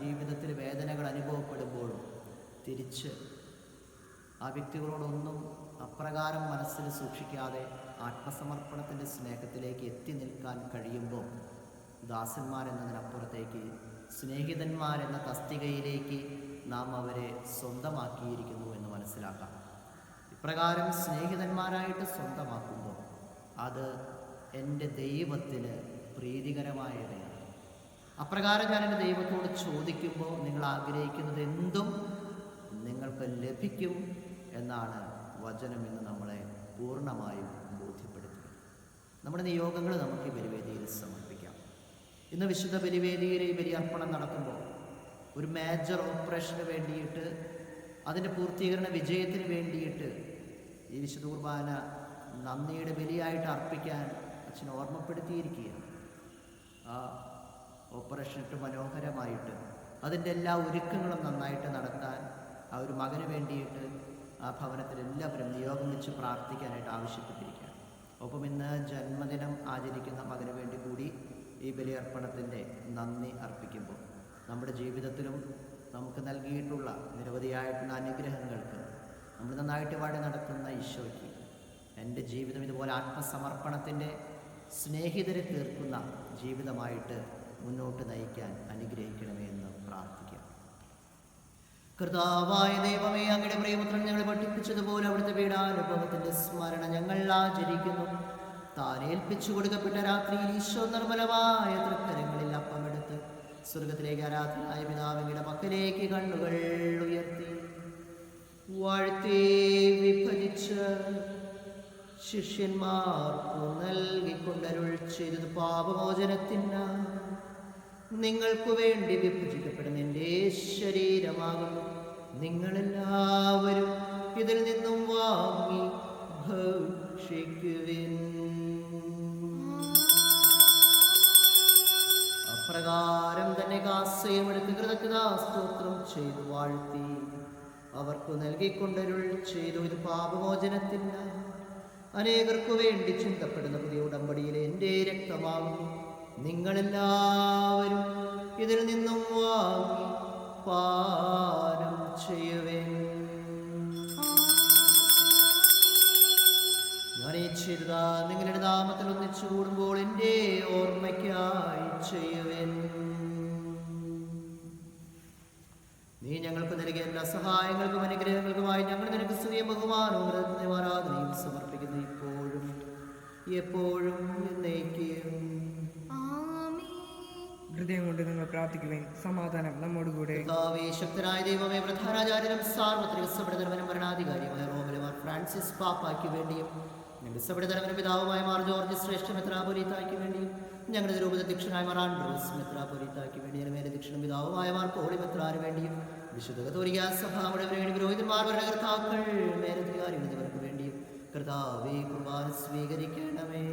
Speaker 2: ജീവിതത്തിൽ വേദനകൾ അനുഭവപ്പെടുമ്പോഴും തിരിച്ച് ആ വ്യക്തികളോടൊന്നും അപ്രകാരം മനസ്സിൽ സൂക്ഷിക്കാതെ ആത്മസമർപ്പണത്തിൻ്റെ സ്നേഹത്തിലേക്ക് എത്തി നിൽക്കാൻ കഴിയുമ്പോൾ ദാസന്മാരെന്നതിനപ്പുറത്തേക്ക് സ്നേഹിതന്മാരെന്ന തസ്തികയിലേക്ക് നാം അവരെ സ്വന്തമാക്കിയിരിക്കുന്നു എന്ന് മനസ്സിലാക്കാം. ഇപ്രകാരം സ്നേഹിതന്മാരായിട്ട് സ്വന്തമാക്കുമ്പോൾ അത് എൻ്റെ ദൈവത്തിന് പ്രീതികരമായതാണ്. അപ്രകാരം ഞാൻ എൻ്റെ ദൈവത്തോട് ചോദിക്കുമ്പോൾ നിങ്ങൾ ആഗ്രഹിക്കുന്നത് എന്തും നിങ്ങൾക്ക് ലഭിക്കും എന്നാണ് വചനം ഇന്ന് നമ്മളെ പൂർണ്ണമായും ബോധ്യപ്പെടുത്തുക. നമ്മുടെ നിയോഗങ്ങൾ നമുക്ക് ഈ ബലിവേദിയിൽ സമർപ്പിക്കാം. ഇന്ന് വിശുദ്ധ ബലിവേദിയിൽ ഈ ബലിയർപ്പണം നടത്തുമ്പോൾ ഒരു മേജർ ഓപ്പറേഷന് വേണ്ടിയിട്ട്, അതിൻ്റെ പൂർത്തീകരണ വിജയത്തിന് വേണ്ടിയിട്ട് ഈ വിശുദ്ധ കുർബാന നന്ദിയുടെ ബലിയായിട്ട് അർപ്പിക്കാൻ അച്ഛൻ ഓർമ്മപ്പെടുത്തിയിരിക്കുകയാണ്. ആ ഓപ്പറേഷൻ ഇട്ട് മനോഹരമായിട്ട് അതിൻ്റെ എല്ലാ ഒരുക്കങ്ങളും നന്നായിട്ട് നടത്താൻ ആ ഒരു മകന് വേണ്ടിയിട്ട് ആ ഭവനത്തിൽ എല്ലാവരും നിയോഗം വെച്ച് പ്രാർത്ഥിക്കാനായിട്ട് ആവശ്യപ്പെട്ടിരിക്കുകയാണ്. ഒപ്പം ഇന്ന് ജന്മദിനം ആചരിക്കുന്ന മകന് വേണ്ടി കൂടി ഈ ബലിയർപ്പണത്തിൻ്റെ നന്ദി അർപ്പിക്കുമ്പോൾ നമ്മുടെ ജീവിതത്തിലും നമുക്ക് നൽകിയിട്ടുള്ള നിരവധിയായിട്ടുള്ള അനുഗ്രഹങ്ങൾക്ക് നമ്മൾ നന്നായിട്ട് പാടി നടത്തുന്ന ഈശോയ്ക്ക് എൻ്റെ ജീവിതം ഇതുപോലെ ആത്മസമർപ്പണത്തിൻ്റെ സ്നേഹിതരെ തീർക്കുന്ന ജീവിതമായിട്ട് മുന്നോട്ട് നയിക്കാൻ അനുഗ്രഹിക്കണമേ എന്ന് പ്രാർത്ഥിക്കാം. കർത്താവായ ദൈവമേ, അങ്ങയുടെ പ്രിയപുത്രൻ ഞങ്ങളെ പഠിപ്പിച്ചതുപോലെ അവിടുത്തെ പീഡാനുഭവത്തിൻ്റെ സ്മരണ ഞങ്ങൾ ആചരിക്കുന്നു. താൻ ഏൽപ്പിച്ചു കൊടുക്കപ്പെട്ട രാത്രിയിൽ ഈശോ നിർമ്മലമായ തൃക്കരങ്ങളിൽ അപ്പമെടുത്ത് സ്വർഗത്തിലേക്ക് ആരാധനായ പിതാവിന്റെ പക്കലേക്ക് കണ്ണുകൾ ഉയർത്തി വാഴ്ത്തി വിഭജിച്ച് ശിഷ്യന്മാർക്കു നൽകിക്കൊണ്ടരുൾ ചെയ്തത് പാപമോചനത്തിന് നിങ്ങൾക്കു വേണ്ടി വിഭജിക്കപ്പെടുന്ന എൻ്റെ ശരീരമാകുന്നു. നിങ്ങളെല്ലാവരും ഇതിൽ നിന്നും വാങ്ങി ഭക്ഷിക്കുവിൻ. അപ്രകാരം തന്നെ കാസയുമെടുത്ത് കൃതജ്ഞതാസ്തോത്രം ചെയ്തു വാഴ്ത്തി അവർക്ക് നൽകിക്കൊണ്ടരുൾ ചെയ്തു. ഇത് പാപമോചനത്തിന് അനേകർക്കു വേണ്ടി ചിന്തപ്പെടുന്ന പുതിയ ഉടമ്പടിയിലെ എൻ്റെ രക്തമാകുന്നു. നിങ്ങളെല്ലാവരും ഇതിൽ നിന്നും വാങ്ങി പാനം ചെയ്യുവേൻ. ഞാൻ ഈ ചെയ്ത നിങ്ങളുടെ നാമത്തിൽ ഒന്നിച്ചു കൂടുമ്പോൾ എൻ്റെ ഓർമ്മയ്ക്കായി ചെയ്യുവേൻ. നീ ഞങ്ങൾക്ക് നൽകിയ എല്ലാ സഹായങ്ങൾക്കും അനുഗ്രഹങ്ങൾക്കുമായി ഞങ്ങൾ നിനക്ക് സ്തുതിയും ബഹുമാനവും ആരാധനയും സമർപ്പിക്കുന്നു, ഇപ്പോഴും എപ്പോഴും എന്നേക്കും.
Speaker 4: ഹൃദയം കൊണ്ട് നിങ്ങൾ പ്രാർത്ഥിക്കുവേൻ. സമാധാനം നമ്മോടുകൂടെ.
Speaker 2: ശക്തനായ ദൈവമേ, പ്രധാനാചാര്യനും സാർവത്രിക സഭയുടെ ഭരണാധികാരിയുമായ റോമിലെ മാർ ഫ്രാൻസിസ് പാപ്പായ്ക്ക് വേണ്ടിയും ഞങ്ങളുടെ സഭയുടെ പിതാവുമായ മാർ ജോർജ് ശ്രേഷ്ഠ മെത്രാപ്പൊലീത്തായ്ക്ക് വേണ്ടിയും ഞങ്ങളുടെ രൂപതധ്യക്ഷനായ മാർ ആൻഡ്രൂസ് മെത്രാപ്പൊലീത്തായ്ക്ക് വേണ്ടിയും മേലധ്യക്ഷനും പിതാവുമായ മാർ പോളി മെത്രാന് വേണ്ടിയും വിശുദ്ധ കത്തോലിക്കാ സഭ മുഴുവന് വേണ്ടി പുരോഹിതന്മാർ, ഭരണകർത്താക്കൾ, മേലധികാരികൾ എന്നിവർക്ക് വേണ്ടിയും കർത്താവേ കുർബാന സ്വീകരിക്കണമേ.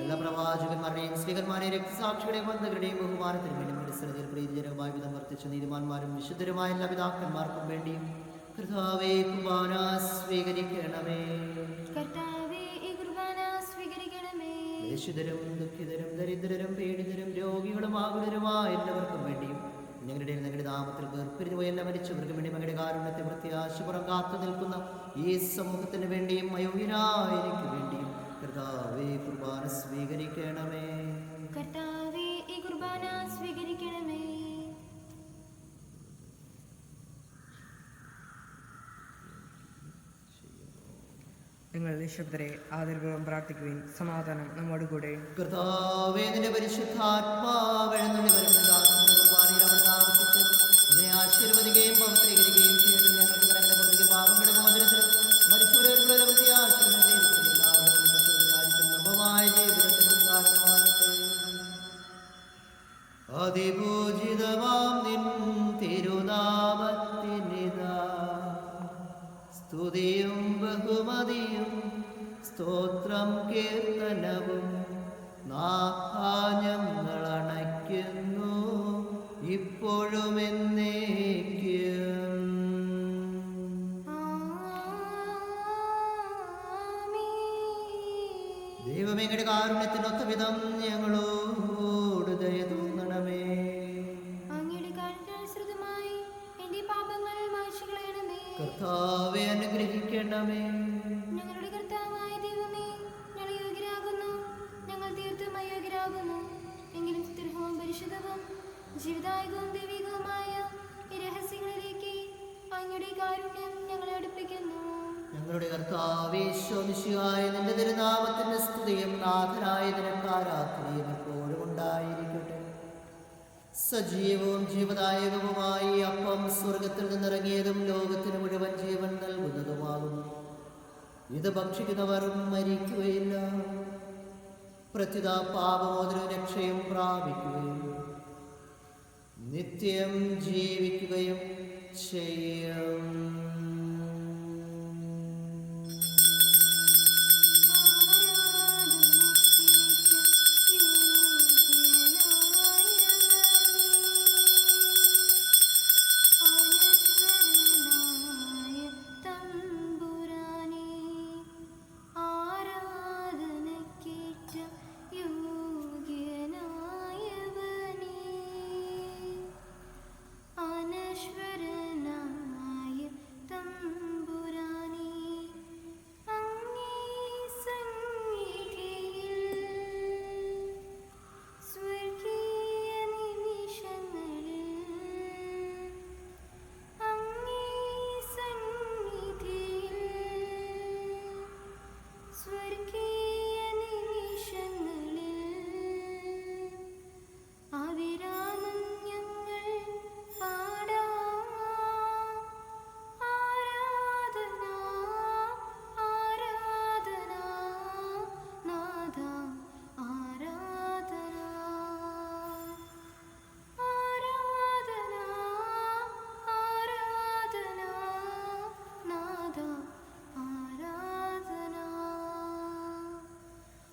Speaker 2: എല്ലാ പ്രവാചകന്മാരുടെയും സ്ത്രീകന്മാരെയും രക്തസാക്ഷികളുടെയും ബന്ധുക്കളുടെയും ബഹുമാനത്തിന് വേണ്ടി പരിസരത്തിൽ പ്രീതിജനകമായ വിധം വർത്തിച്ച നീതിമാന്മാരും വിശുദ്ധരുമായ എല്ലാ പിതാക്കന്മാർക്കും വേണ്ടിയും കർത്താവേ കുർബാന സ്വീകരിക്കണമേ. ദേശിതരും ദുഃഖിതരും ദരിദ്രരും പീഡിതരും രോഗികളും ആകുലരുമായ എല്ലാവർക്കും വേണ്ടിയും ഞങ്ങളുടെ നാമത്തിൽ വേർപിരിഞ്ഞു പോയ എല്ലാ മരിച്ചവർക്കും വേണ്ടി മകളുടെ കാരുണ്യത്തെ പ്രത്യാശപുറം കാത്തു നിൽക്കുന്ന ഈ സമൂഹത്തിന് വേണ്ടിയും അയോഗ്യനായ എനിക്ക് വേണ്ടിയും കർത്താവേ കുർബാന സ്വീകരിക്കണമേ.
Speaker 3: കർത്താവേ ഈ കുർബാന സ്വീകരിക്കണമേ.
Speaker 4: നിങ്ങൾ നിശബ്ദരെ ആദരപൂർവ്വം പ്രാർത്ഥിക്കുവിൻ. സമാധാനം നമ്മോടുകൂടെ.
Speaker 2: കർത്താവേ, നിന്റെ പരിശുദ്ധാത്മാവെഴുന്നള്ളി വരുന്ന ദാസന്റെ കുർബാനയിൽ അവിടുന്ന് ആവസിച്ച് ഇതിനെ ആശീർവദിക്കുകയും പവിത്രീകരിക്കുകയും ചെയ്തു. ഞങ്ങൾക്ക് ഞങ്ങളുടെ പ്രതിക്ക് പാപങ്ങളുടെ മോചനത്തിനും മരിച്ചവരെ നമ്പമായ ജീവിതത്തിനും കാരണമാകട്ടെ. അതിപൂജിതമാം നിൻ തിരുനാമത്തിനിതാ സ്തുതിയും ബഹുമതിയും സ്തോത്രം കീർത്തനവും ഞങ്ങൾ അണയ്ക്കുന്നു ഇപ്പോഴും എന്നേക്കും. ദൈവമേ, അങ്ങയുടെ കാരുണ്യത്തിനൊത്ത വിധം ഞങ്ങളോട് ദയ തോന്നണമേ. കർത്താവേ, അനുഗ്രഹിക്കണമേ.
Speaker 3: ഞങ്ങളുടെ കർത്താവായ ദൈവമേ, ഞങ്ങൾ യോഗ്യരാകുന്നു, ഞങ്ങൾ തീർത്തും അയോഗ്യരാകുന്നു. എങ്കിലും സ്തുത്യർഹവും പരിശുദ്ധവും ജീവിതായകവും ദൈവികവുമായ ഈ രഹസ്യങ്ങളിലേക്ക് അങ്ങയുടെ കാരുണ്യം ഞങ്ങളെ അടുപ്പിക്കുന്നു.
Speaker 2: ഞങ്ങളുടെ കർത്താവേ, ഈശോമിശിഹായ നിന്റെ തിരുനാമത്തിന്റെ സ്തുതിയും നാഥനായ നിനക്ക് ആരാധനയും എപ്പോഴും ഉണ്ടായിരിക്കട്ടെ. സജീവവും ജീവദായകവുമായി അപ്പം സ്വർഗത്തിൽ നിന്നിറങ്ങിയതും ലോകത്തിന് മുഴുവൻ ജീവൻ നൽകുന്നതുമാകുന്നു. ഇത് ഭക്ഷിക്കുന്നവർ മരിക്കുകയില്ല, പ്രത്യുത പാപമോചനവും രക്ഷയും പ്രാപിക്കുകയും നിത്യം ജീവിക്കുകയും ചെയ്യും.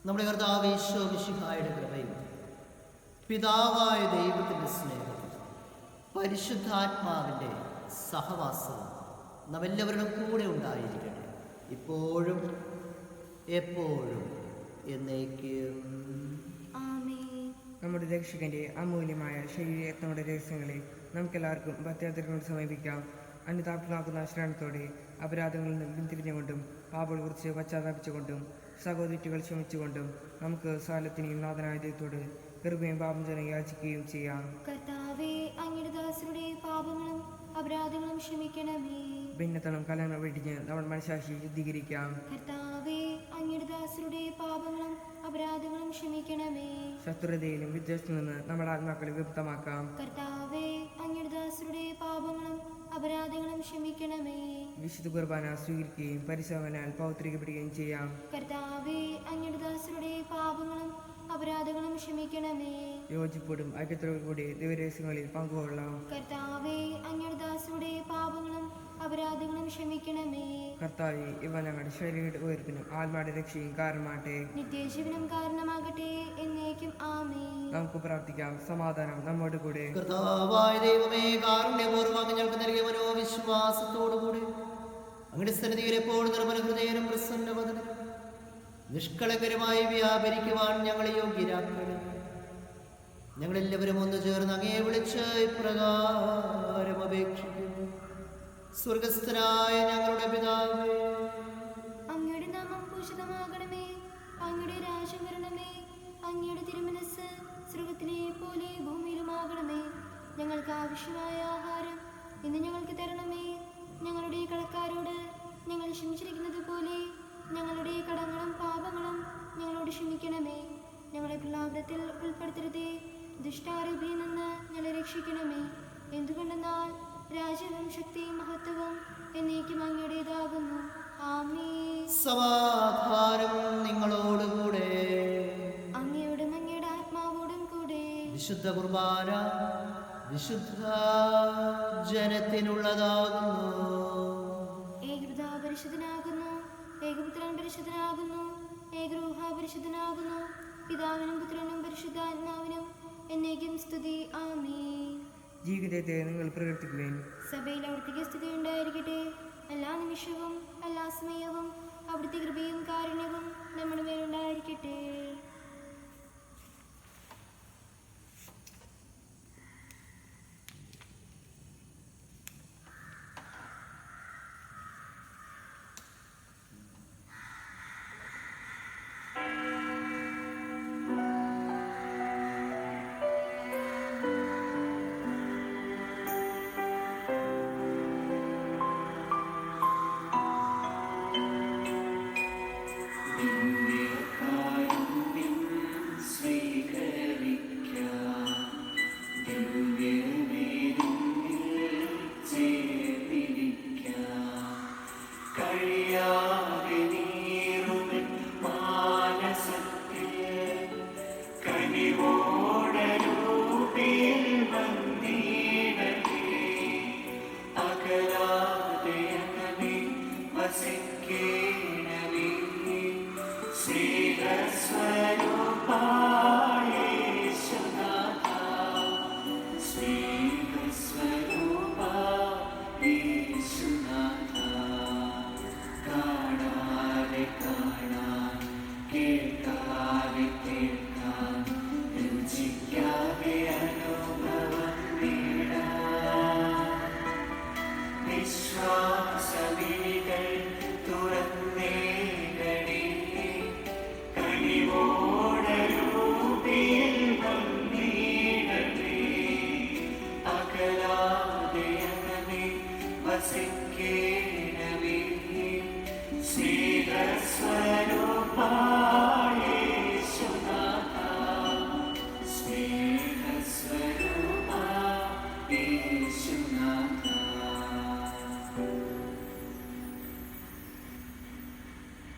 Speaker 2: നമ്മുടെ കർത്താവ് ഈശോ മിശിഹായുടെ കൃപയും പിതാവായ ദൈവത്തിൻ്റെ സ്നേഹവും പരിശുദ്ധാത്മാവിൻ്റെ സഹവാസവും നമ്മെല്ലാവരുടെ കൂടെ ഉണ്ടായിരിക്കട്ടെ, ഇപ്പോഴും എപ്പോഴും എന്നേക്കും.
Speaker 3: ആമേൻ.
Speaker 4: നമ്മുടെ രക്ഷകന്റെ അമൂല്യമായ ശരീരങ്ങളുടെ രഹസ്യങ്ങളെ നമുക്കെല്ലാവർക്കും ഭക്തിയാദരങ്ങളോട് സമീപിക്കാം. അനുതാപമാകുന്ന ശ്രവണത്തോടെ അപരാധങ്ങളിൽ നിന്ന് പിന്തിരിഞ്ഞുകൊണ്ടും പാപങ്ങളെ കുറിച്ച് പശ്ചാത്താപിച്ചുകൊണ്ടും സഹോദരികൾ ക്ഷമിച്ചുകൊണ്ടും നമുക്ക് സാലത്തിനെയും നാഥനായ ദൈവത്തോട് കൃപയും പാപം യാചിക്കുകയും ചെയ്യാം.
Speaker 3: കർത്താവേ, അങ്ങയുടെ ദാസരുടെ പാപങ്ങളും അപരാധങ്ങളും ക്ഷമിക്കണമേ.
Speaker 4: ഭിന്നത്തണം കലങ്ങൾ വെടിഞ്ഞ് നമ്മുടെ മനഃശാക്ഷി ശുദ്ധീകരിക്കാം.
Speaker 3: കർത്താവേ, അങ്ങയുടെ ദാസരുടെ പാപങ്ങളും അപരാധങ്ങളും ക്ഷമിക്കണമേ.
Speaker 4: ശത്രുതയിലും വിദ്വേഷത്തിൽ നിന്ന് നമ്മുടെ ആത്മാക്കളെ വിമുക്തമാക്കാം.
Speaker 3: കർത്താവേ, അങ്ങയുടെ ദാസരുടെ പാപങ്ങളും അപരാധങ്ങളും ക്ഷമിക്കണമേ.
Speaker 4: വിശുദ്ധ കുർബാന സ്വീകരിക്കുകയും പരിശോധനാൽ പൗത്രികപ്പെടുകയും ചെയ്യാം.
Speaker 3: കർത്താവേ, അങ്ങയുടെ ദാസരുടെ പാപങ്ങളും അപരാധങ്ങളും ക്ഷമിക്കണമേ.
Speaker 4: യോജിപ്പോടും ഐക്യത്തോടും കൂടി ദിവരഹസ്യങ്ങളിൽ പങ്കുകൊള്ളാം.
Speaker 3: കർത്താവേ, അങ്ങയുടെ ദാസരുടെ പാപങ്ങളും അപരാധങ്ങളും ക്ഷമിക്കണമേ.
Speaker 4: കർത്താവേ, ഇവ ഞങ്ങളുടെ ശരീരയുടെ ഉയർപ്പിനും ആത്മായുടെ രക്ഷയും കാരണമാട്ടെ.
Speaker 3: നിത്യജീവനം കാരണമാകട്ടെ, എന്നേക്കും ആമേൻ.
Speaker 4: നമുക്ക് പ്രാർത്ഥിക്കാം. സമാധാനം നമ്മോട് കൂടെ.
Speaker 2: കർത്താവായ ദൈവമേ, കാരുണ്യപൂർവ്വം ഞങ്ങൾക്ക് നൽകിയ മനോവിശ്വാസത്തോടുകൂടി അങ്ങയുടെ സന്നിധിയിൽ എപ്പോഴും നിർമ്മല ഹൃദയനും പ്രസന്നവദനും നിഷ്കളങ്കരമായി വ്യാപരിക്കുവാൻ ഞങ്ങളെ യോഗ്യരാക്കണം. ഞങ്ങളെല്ലാവരും ഒന്ന് ചേർന്ന് അങ്ങയെ വിളിച്ച് ഇപ്രകാരം അപേക്ഷിക്കുന്നു. സ്വർഗസ്ഥനായ ഞങ്ങളുടെ പിതാവേ,
Speaker 3: അങ്ങയുടെ നാമം പൂജിതമാകണമേ. അങ്ങയുടെ രാജ്യം വരണമേ. അങ്ങയുടെ തിരുമനസ് സ്വർഗത്തിലെ പോലെ ഭൂമിയിലുമാകണമേ. ഞങ്ങൾക്ക് ആവശ്യമായ ആഹാരം ഇന്ന് ഞങ്ങൾക്ക് തരണമേ. ഞങ്ങളുടെ കടക്കാരോട് ഞങ്ങൾ ക്ഷമിച്ചിരിക്കുന്നത് പോലെ ഞങ്ങളുടെ കടങ്ങളും പാപങ്ങളും ഞങ്ങളോട് ക്ഷമിക്കണമേ. ഞങ്ങളെ പ്രലാപനത്തിൽ ഉൾപ്പെടുത്തരുതേ, ദുഷ്ടാരൂപിയിൽ നിന്ന് ഞങ്ങളെ രക്ഷിക്കണമേ. എന്തുകൊണ്ടെന്നാൽ രാജ്യവും ശക്തിയും മഹത്വവും എന്നേക്കും അങ്ങയുടേതാകുന്നു. ആമേൻ.
Speaker 2: സമാധാനം നിങ്ങളോടുകൂടെ.
Speaker 3: അങ്ങയോടും അങ്ങയുടെ ആത്മാവോടും കൂടെ.
Speaker 2: വിശുദ്ധ കുർബാന വിശുദ്ധ ജനത്തിനുള്ളതാകുന്നു.
Speaker 3: ഏകപിതാവ് പരിശുദ്ധനാകുന്നു, ഏകപുത്രൻ പരിശുദ്ധനാകുന്നു, ഏകരൂഹ പരിശുദ്ധനാകുന്നു. പിതാവിനും പുത്രനും പരിശുദ്ധാത്മാവിനും എന്നേക്കും സ്തുതി. ആമേൻ.
Speaker 4: ജീവിതത്തെ നിങ്ങൾ പ്രവർത്തിക്കുവാൻ
Speaker 3: സഭയിൽ അവിടുത്തെ സ്തുതി ഉണ്ടായിരിക്കട്ടെ. എല്ലാ നിമിഷവും എല്ലാ സമയവും അവിടുത്തെ കൃപയും കാരുണ്യവും നമ്മുടെ മേലുണ്ടായിരിക്കട്ടെ.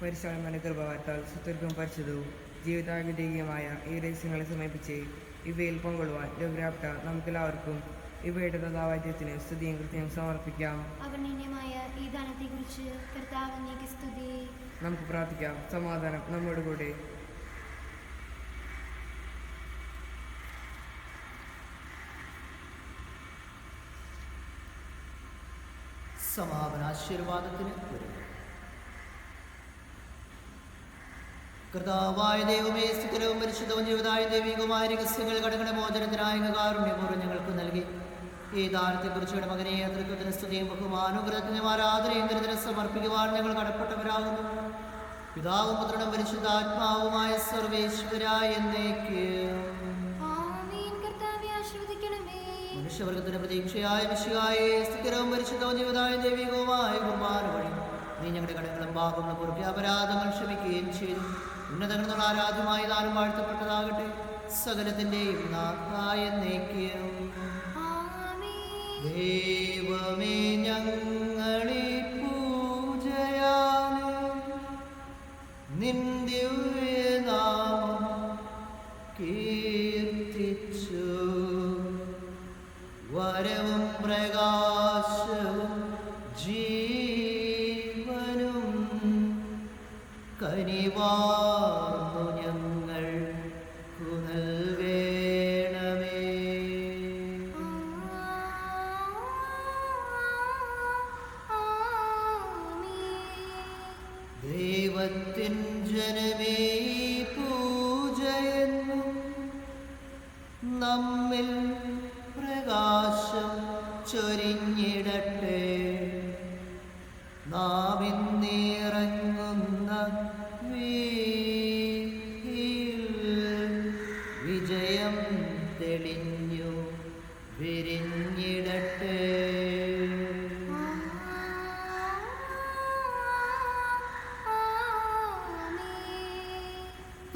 Speaker 4: പരിശാലമായ കൃപവാർത്താൽ സുതർക്കും പരിശുദ്ധവും ജീവിതാനുദേഹികമായ ഈ രഹസ്യങ്ങളെ സമീപിച്ച് ഇവയിൽ പങ്കൊള്ളുവാൻ യോഗ്യരാപ്പെട്ട നമുക്കെല്ലാവർക്കും ഇവയുടെ കഥാവാദ്യത്തിന് സ്തുതിയും കൃത്യവും സമർപ്പിക്കാം.
Speaker 3: അവർണ്ണീയമായ ഈ ദാനത്തെക്കുറിച്ച് കർത്താവ് അങ്ങേക്ക് സ്തുതി.
Speaker 4: നമുക്ക് പ്രാർത്ഥിക്കാം. സമാധാനം നമ്മോട് കൂടെ.
Speaker 2: സമാപനാശീർവാദത്തിന് വരും. കർത്താവായ ദൈവമേ, സ്ഥിരവും പരിശുദ്ധവും ജീവിതമായ ദൈവികമായ രഹസ്യങ്ങൾ കടങ്ങളുടെ മോചനത്തിനായ കാരുണ്യപൂർവ്വം ഞങ്ങൾക്ക് നൽകി ഈ ദാനത്തെക്കുറിച്ചുള്ള മകനെ തൃത്വത്തിന് സ്തുതിയും ബഹുമാനുഗ്രഹത്തിനും ആരാധനയും ദരിദ്രം സമർപ്പിക്കുവാൻ ഞങ്ങൾ കടപ്പെട്ടവരാകുന്നു. പിതാവും പുത്രനും പരിശുദ്ധാത്മാവുമായ സർവേശ്വരായ എന്നേക്കും. മനുഷ്യവർഗത്തിന്റെ പ്രതീക്ഷയായ മിശിഹായെ, സ്ഥിരവും പരിശുദ്ധവും ജീവിതമായ ദൈവികവുമായ കുർബാന വഴി നീ ഞങ്ങളുടെ കടങ്ങളും പാപങ്ങളും പൊറുക്കി അപരാധങ്ങൾ ക്ഷമിക്കുകയും ചെയ്തു. ഉന്നതങ്ങൾ ആരാധ്യമായ ദാനം വാഴ്ത്തപ്പെട്ടതാകട്ടെ. സകലത്തിന്റെയും നാഥായ എന്നേക്കും. ദൈവമേ, ഞങ്ങളെ പൂജയാലും നിൻ ദിവ്യനാമം കീർത്തിച്ചു വരവും പ്രകാശവും ജീവനും കനിവാർന്നു ഞങ്ങൾക്കു നൽകണമേ. ദൈവത്തിൻ ജനമേ, പൂജയെന്നും നമ്മിൽ പ്രകാശം ചൊരിഞ്ഞിടട്ടെ. നാം ഇന്നിറങ്ങുന്ന വീഥിയിൽ വിജയം തെളിഞ്ഞു വിരിഞ്ഞിടട്ടെ.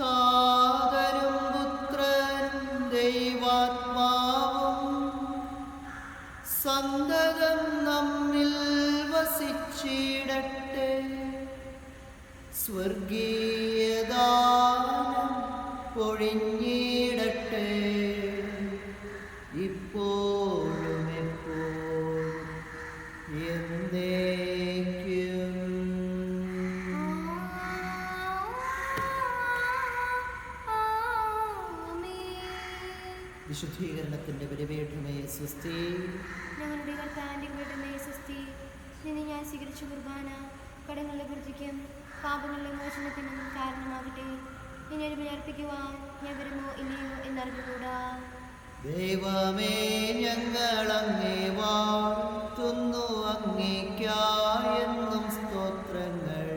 Speaker 2: താതനും പുത്രനും ദൈവാത്മാവും സന്തതം നമ്മിൽ വസിച്ചിടട്ടെ. സ്വർഗീയദാനം പൊഴിഞ്ഞിടട്ടെ, ഇപ്പോഴും എപ്പോഴും എന്നേക്കും. വിശുദ്ധീകരണത്തിന്റെ പരിവേഷമേ സ്വസ്തി.
Speaker 3: ഞങ്ങളുടെ കർത്താവിന്റെ വീടുമേ സ്വസ്തി. നിന്നെ ഞാൻ സ്വീകരിച്ച കുർബാന കടങ്ങളുടെ വൃത്തിക്കും പാപങ്ങളുടെ മോചനത്തിനും കാരണമാകട്ടെ. ഇനി ഒരു ബലിയർപ്പിക്കുവാൻ ഞാൻ വരുമോ ഇല്ലയോ എന്നറിഞ്ഞുകൂടാ.
Speaker 2: ദൈവമേ, ഞങ്ങൾ അങ്ങേ വാഴ്ത്തുന്നു, അങ്ങേയ്ക്കായെന്നും സ്തോത്രങ്ങൾ.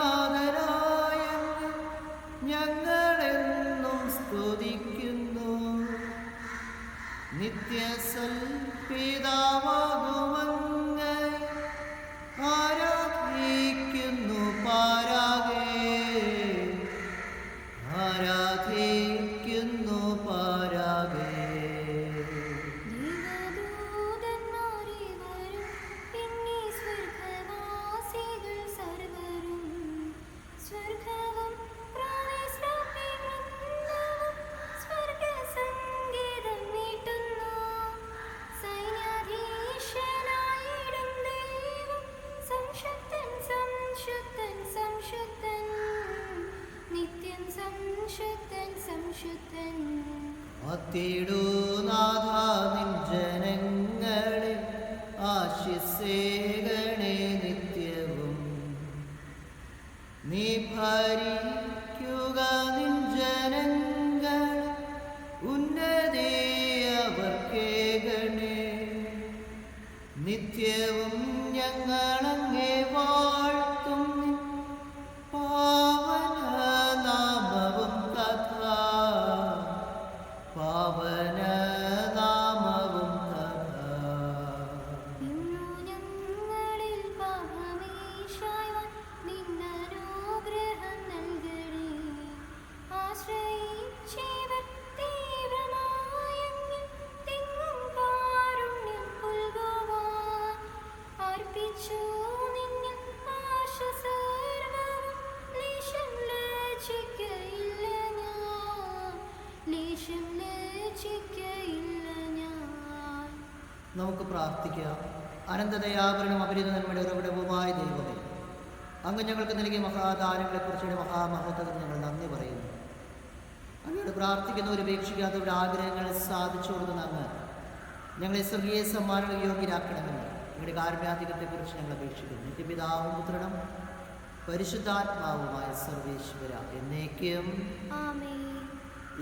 Speaker 2: പാരതിനാഥനായ ഞങ്ങളെന്നും സ്തുതിക്കുന്നു. നിത്യസൽപിതാവാകുമങ്ങേ ആരാധിക്കുന്നു പാരാകെ, ആരാധിക്കുന്നു പാരാകെ. അത്തിടുനാഥ നിൻ ജനങ്ങളെ ആശിസേകണേ നിത്യവും. നീ ഭരിക്കുക നിൻ ജനങ്ങൾ ഉന്നതി അവർക്കേകണേ. നിത്യവും ഞങ്ങളങ്ങേ വാഴ്ത്തും നിൻ പാവന നാമവും കഥ, പാവന നാമവും കഥ.
Speaker 3: ഞങ്ങളിൽ പാപമേശായവൻ നിന്നനുഗ്രഹം നൽകണേ. ആശ്രയിച്ചവർ തീവ്രമായെങ്കിൽ തിങ്ങും കാരുണ്യം പുൽകുവാൻ അർപ്പിച്ചു നിന്നിൽ ആശ സർവ്വവും. ലേശം ലജ്ജിക്കയില്ല ഞാൻ, ലേശം ലജ്ജിക്കയില്ല ഞാൻ.
Speaker 2: നമുക്ക് പ്രാർത്ഥിക്കാം. അനന്തദയാപരണം അപരിത നന്മയുടെ ഉറവിടവുമായ ദൈവമേ, അങ്ങ് ഞങ്ങൾക്ക് നൽകിയ മഹാദാനങ്ങളെക്കുറിച്ചുള്ള മഹാമഹത്വത്തിന് ഞങ്ങൾ നന്ദി പറയുന്നു. അങ്ങയോട് പ്രാർത്ഥിക്കുന്നവർ ഉപേക്ഷിക്കാത്തവരുടെ ആഗ്രഹങ്ങൾ സാധിച്ചു കൊടുക്കുന്ന അങ്ങ് ഞങ്ങളെ സ്വർഗീയ സമ്മാനങ്ങൾ യോഗ്യരാക്കണമെന്ന് നിങ്ങളുടെ കാരുണ്യാധികത്തെക്കുറിച്ച് ഞങ്ങൾ അപേക്ഷിക്കുന്നു. നിത്യപിതാവും പുത്രനും പരിശുദ്ധാത്മാവുമായ സർവേശ്വര എന്നേക്കും
Speaker 3: ആമേൻ.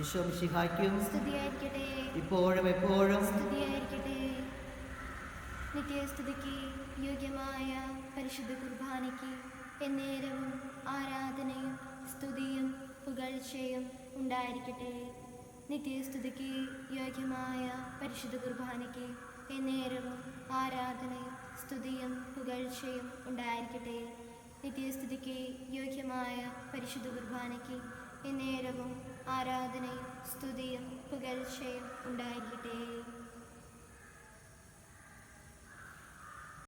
Speaker 2: ഈശോ മിശിഹായ്ക്കും
Speaker 3: സ്തുതിയായിരിക്കട്ടെ.
Speaker 2: ഇപ്പോഴും എപ്പോഴും
Speaker 3: സ്തുതിയായിരിക്കട്ടെ. നിത്യസ്തുതിക്ക് യോഗ്യമായ പരിശുദ്ധ കുർബാനയ്ക്ക് എന്നേരവും ആരാധനയും സ്തുതിയും പുകഴ്ചയും ഉണ്ടായിരിക്കട്ടെ. നിത്യസ്തുതിക്ക് യോഗ്യമായ പരിശുദ്ധ കുർബാനയ്ക്ക് എന്നേരവും ആരാധനയും സ്തുതിയും പുകഴ്ചയും ഉണ്ടായിരിക്കട്ടെ. നിത്യസ്തുതിക്ക് യോഗ്യമായ പരിശുദ്ധ കുർബാനയ്ക്ക് എന്നേരവും ആരാധനയും സ്തുതിയും പുകഴ്ചയും ഉണ്ടായിരിക്കട്ടെ.